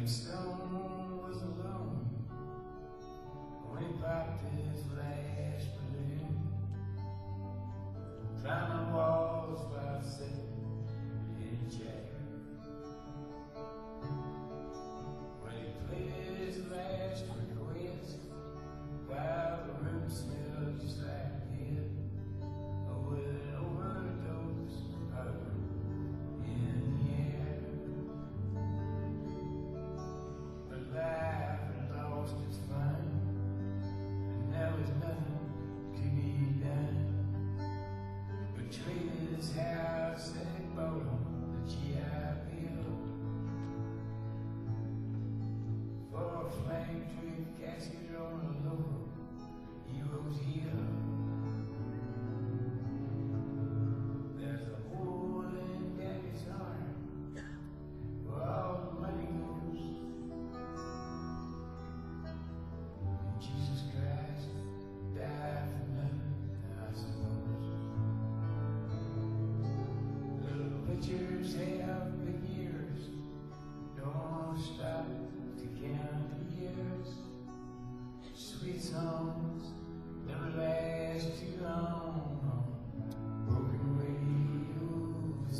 Stone was alone when he popped his last balloon. Climbing walls while sitting in a chair. When he played his last request, while the room smelled just like lead, with an overdose of in the air. But life had lost its fun, and there was nothing to be done. But traded his house and bought him the GI Bill for a flame twig casket on a local hero's hill. There's a hole in Daddy's arm where all the money goes. And Jesus Christ died for nothing, I suppose. Little pictures have big ears, don't stop to count the years. Sweet songs never last too long. Broken radios.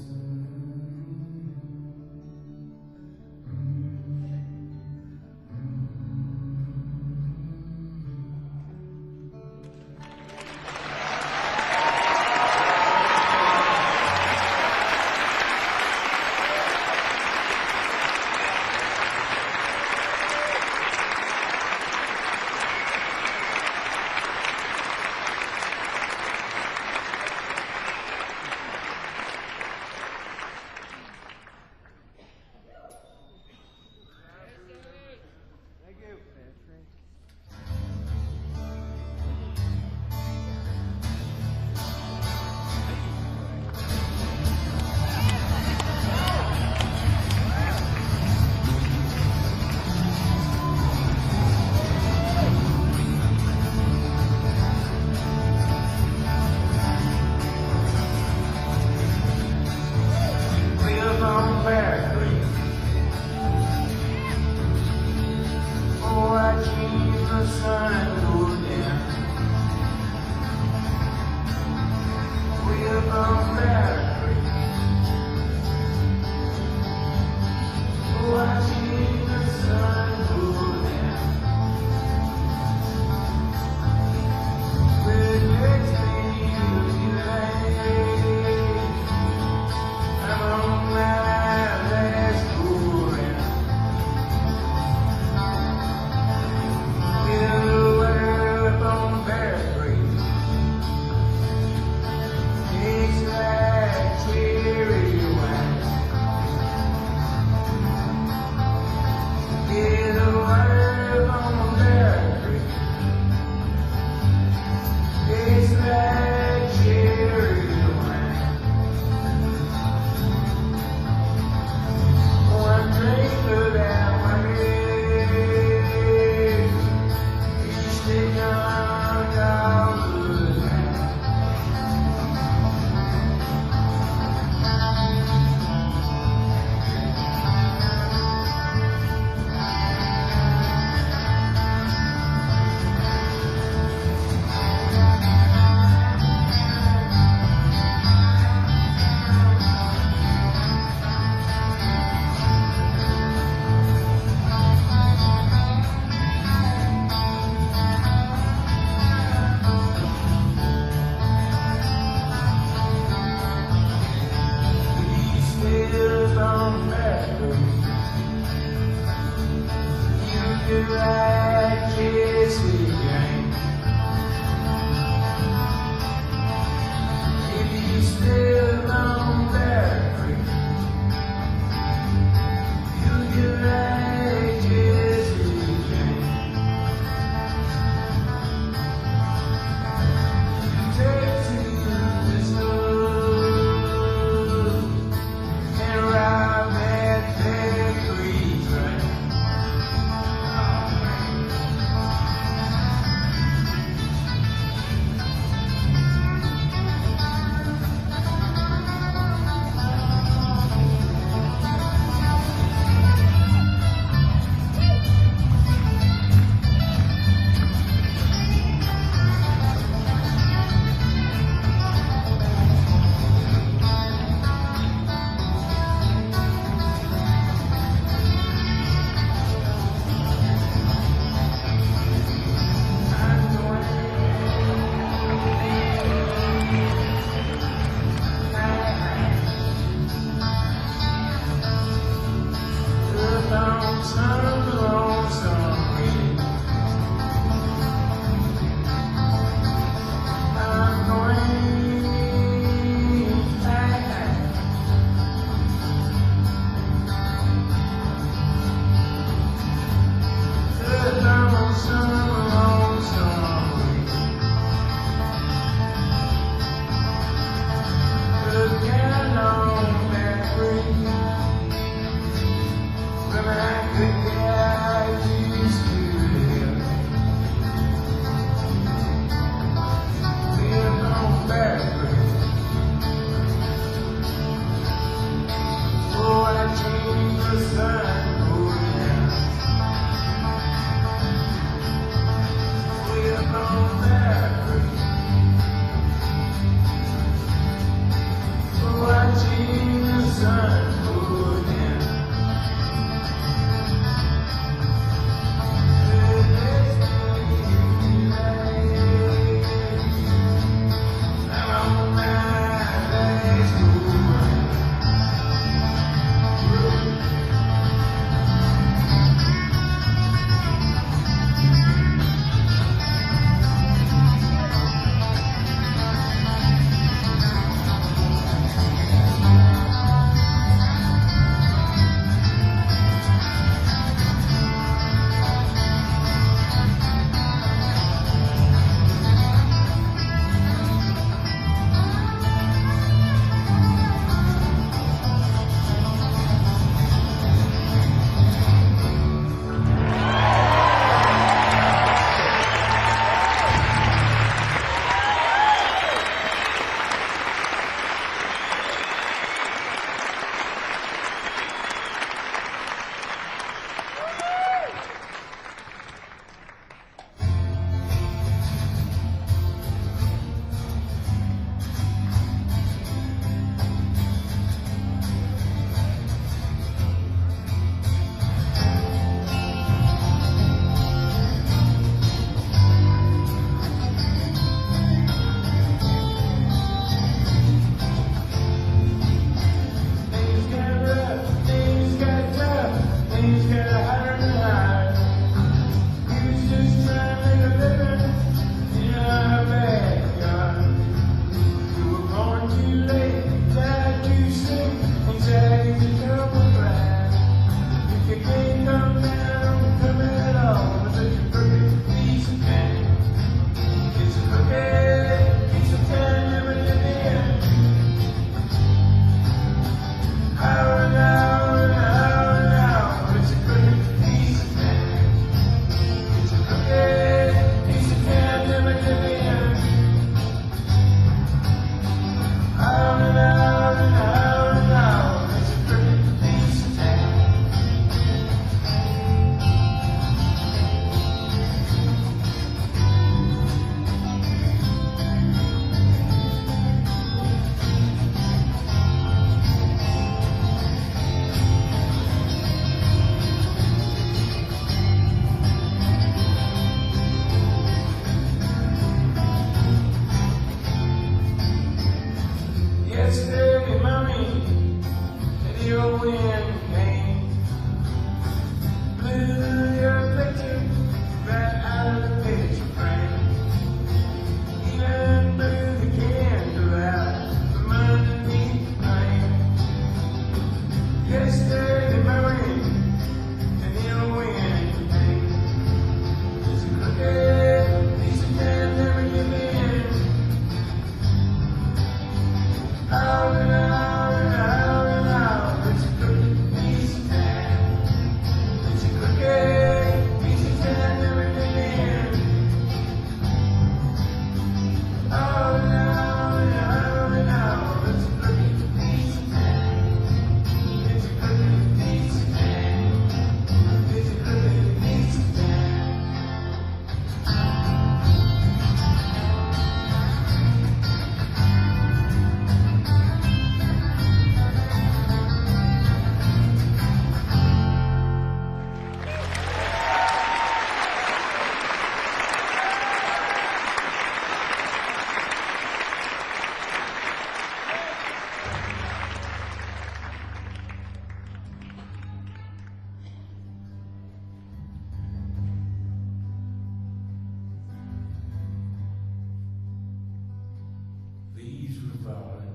leaves were falling,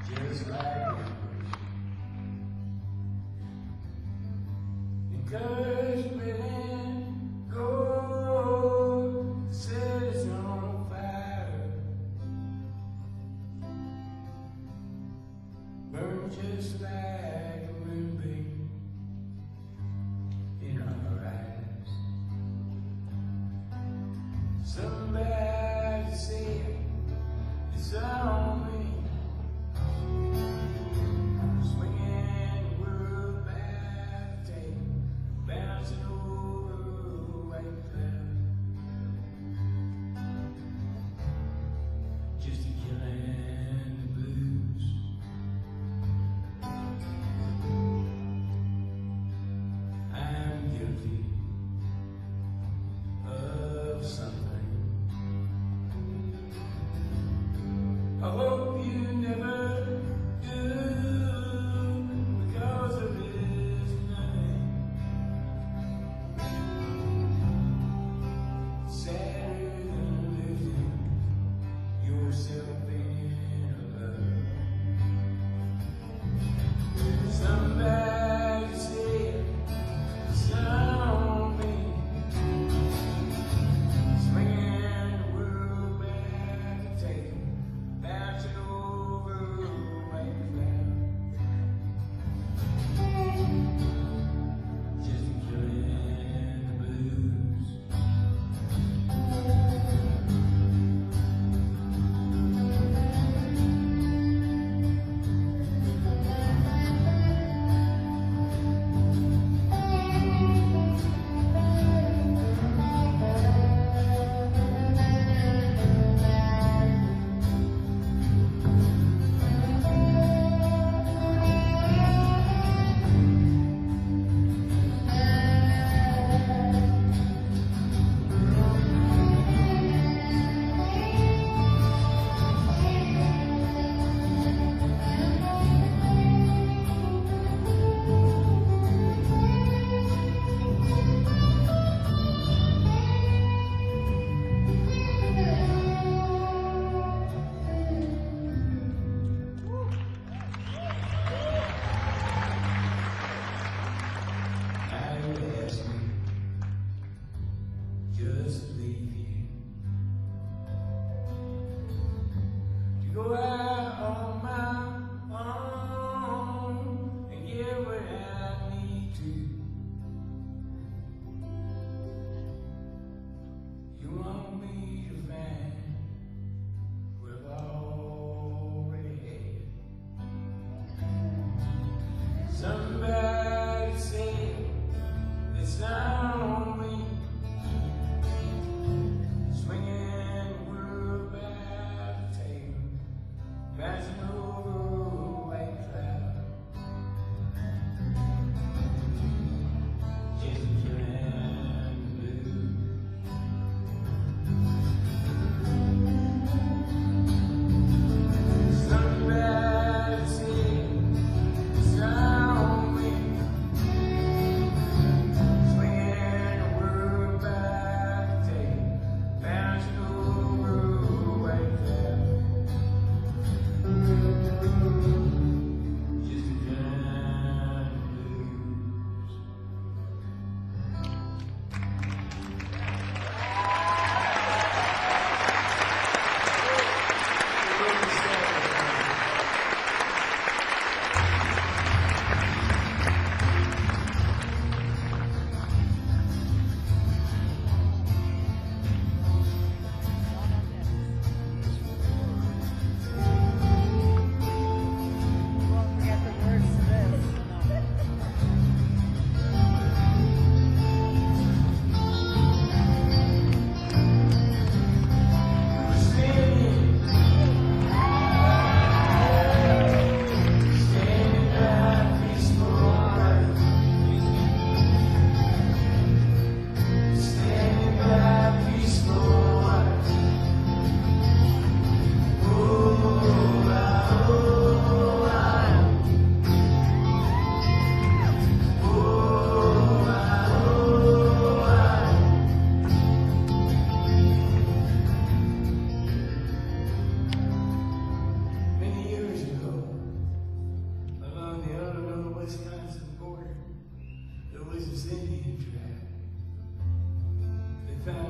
just like rivers. Encouragement and gold set us on fire, burn just like a moonbeam in our eyes. Somebody said it's on me, swinging the world by the table, bouncing over a white cloud, just a killing the blues. I'm guilty of something. I hope you never do, because there is nothing sadder than losing yourself in a love. Somebody said it's on me, swinging the world back the table, bouncing over a white cloud, just killing the blues. Just leave you to go out on my own and get what I need to. You want me to find what I've already had. Somebody said it's not on me, swinging the world by the table, bouncing over a white cloud, just killing the blues. Somebody said it's on me, swinging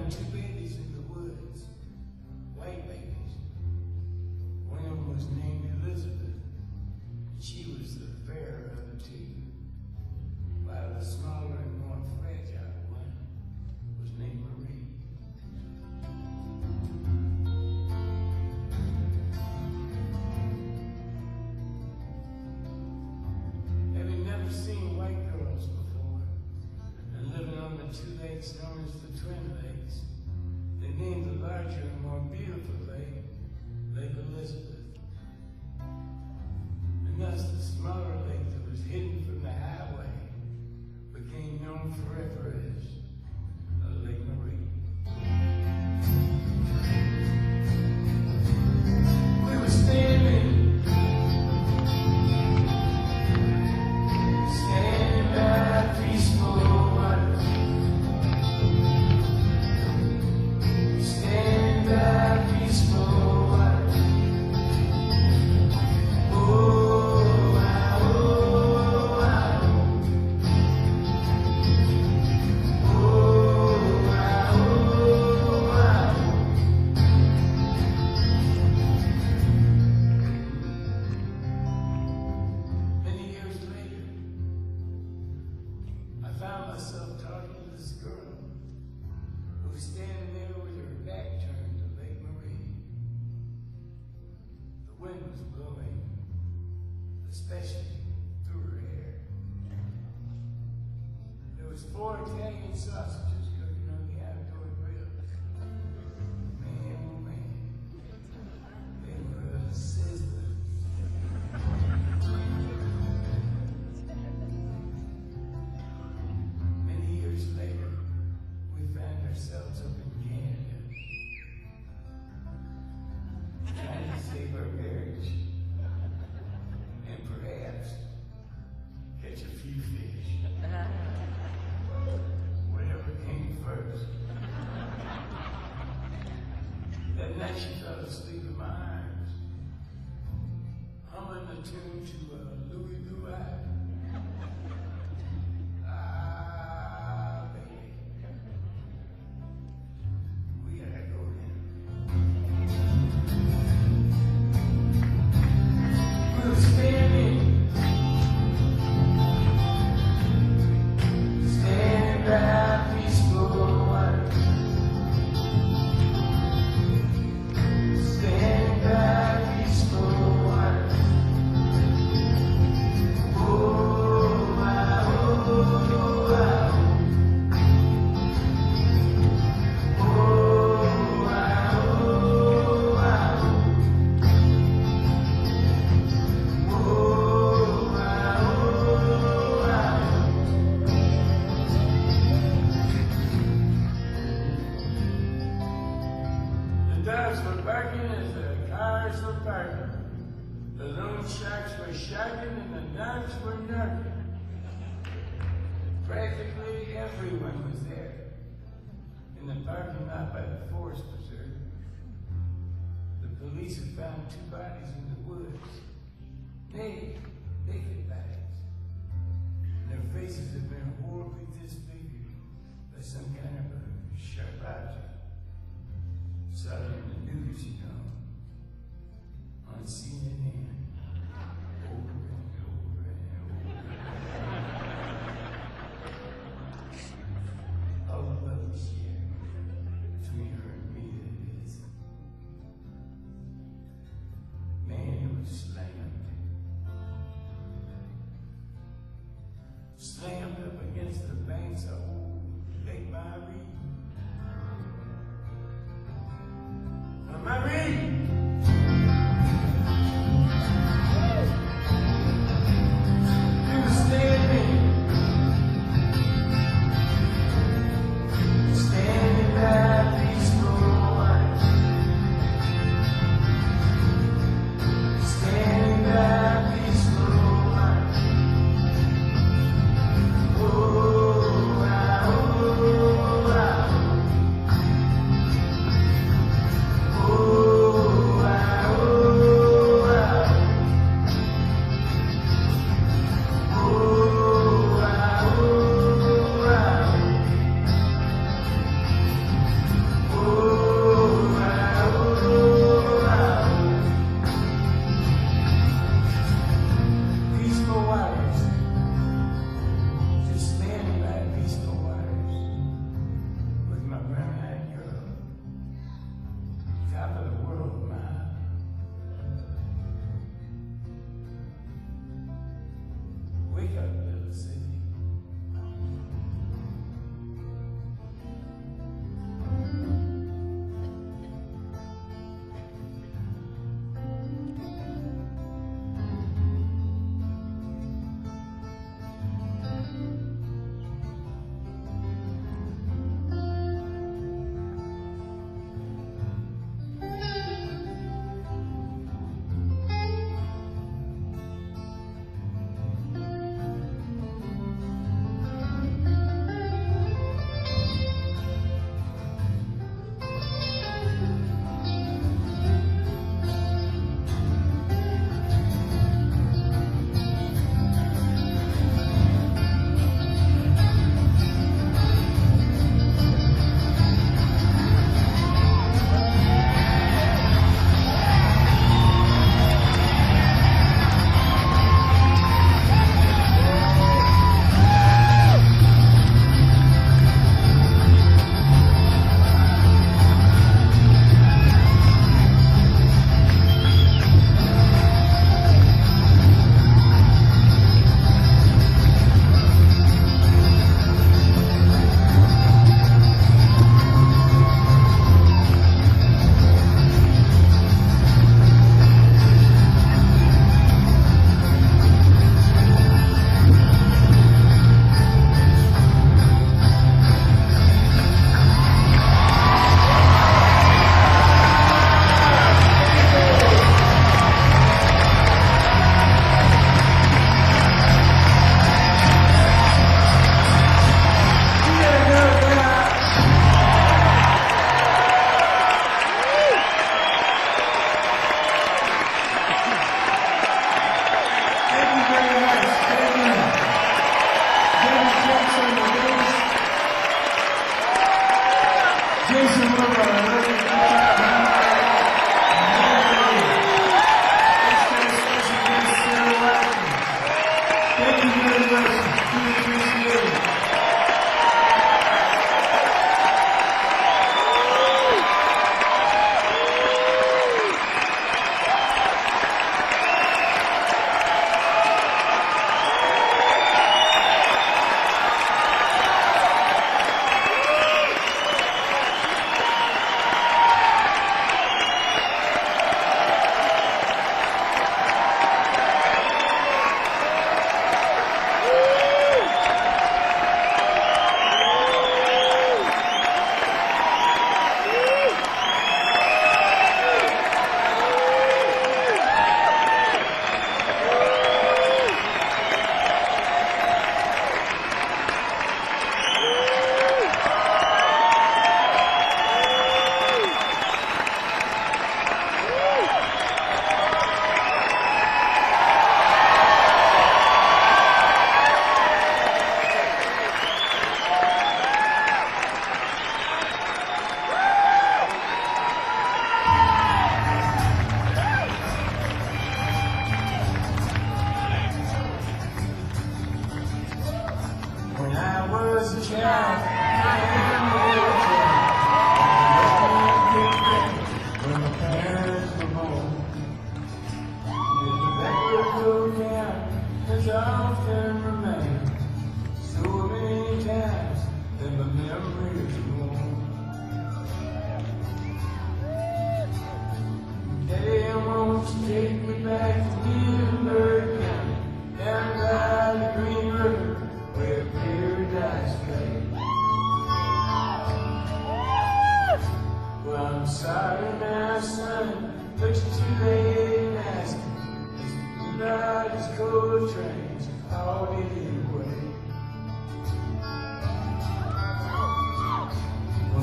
found two babies in the woods, white babies. One of them was named Elizabeth, and she was the fairer of the two, while the smaller and more fragile one was named Marie. Having never seen white girls before, and living on the two lakes known as the Twin Lakes, they named the larger and more beautiful lake, Lake Elizabeth. And thus the smaller lake that was hidden from the highway became known forever as Lake Marie. We were standing by peaceful water. Standing by peaceful water. Oh, wow, oh, wow. Oh, wow, oh, wow. Many years later, I found myself talking to this girl who was standing there with her back turned to Lake Marie. The wind was blowing, especially through her hair. There was 4 Italian sausages cooking on the outdoor grill. Man, oh man, they were sizzling. Many years later, we found ourselves up in Canada, trying to save our marriage, and perhaps catch a few fish. Whatever came first. That night she fell asleep in my arms, humming a tune to Louis Louis. Ah, baby. We gotta go now. We were standing by peaceful water. Standing by peaceful water. Oh, wow, oh, wow. Oh, wow, oh, wow. Oh, wow, oh, wow. The dogs were barking as the cars were parking. The loan sharks were sharking and the nuns were narking. Practically everyone was there. In the parking lot by the forest preserve, the police had found 2 bodies in the woods. Naked bodies. And their faces had been horribly disfigured by some kind of a sharp object. Saw it in the news, you know, on CNN, over and over and over. All the love we share between her and me, that is. Man, it was slammed up against the banks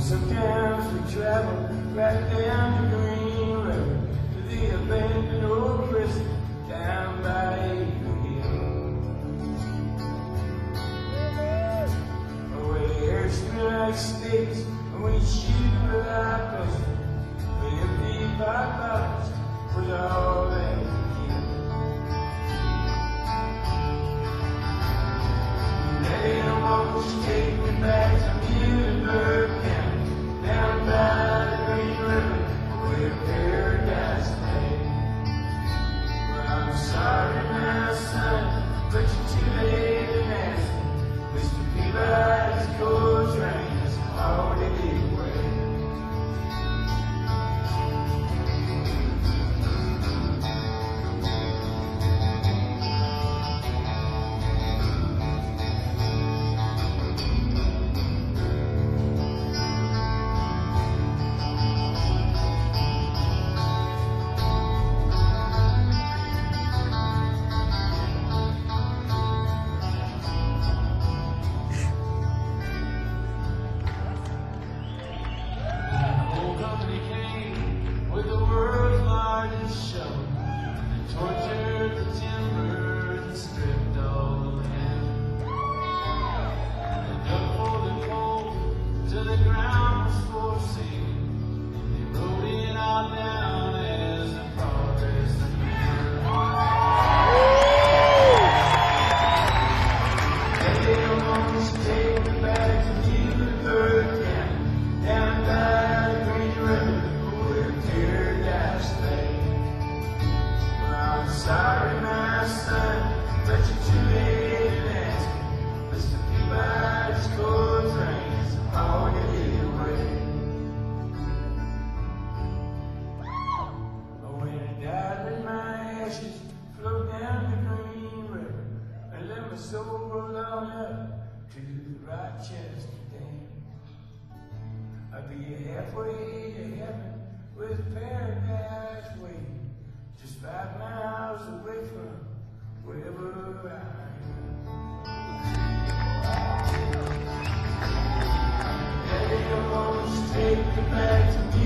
Sometimes we travel right down the Green River to the abandoned old prison down by Eagle Hill. Where the air smells like steaks and we shoot without question. We empty our bottles with all that we get. They almost take me back to Wilber County. Down by the Green River, where paradise lay. Well, I'm sorry, my son, but you're too late to ask me. Mr. Peabody's coal train is already away. I'd be halfway to heaven with paradise waiting, just 5 miles away from wherever I am. They almost take me back to me.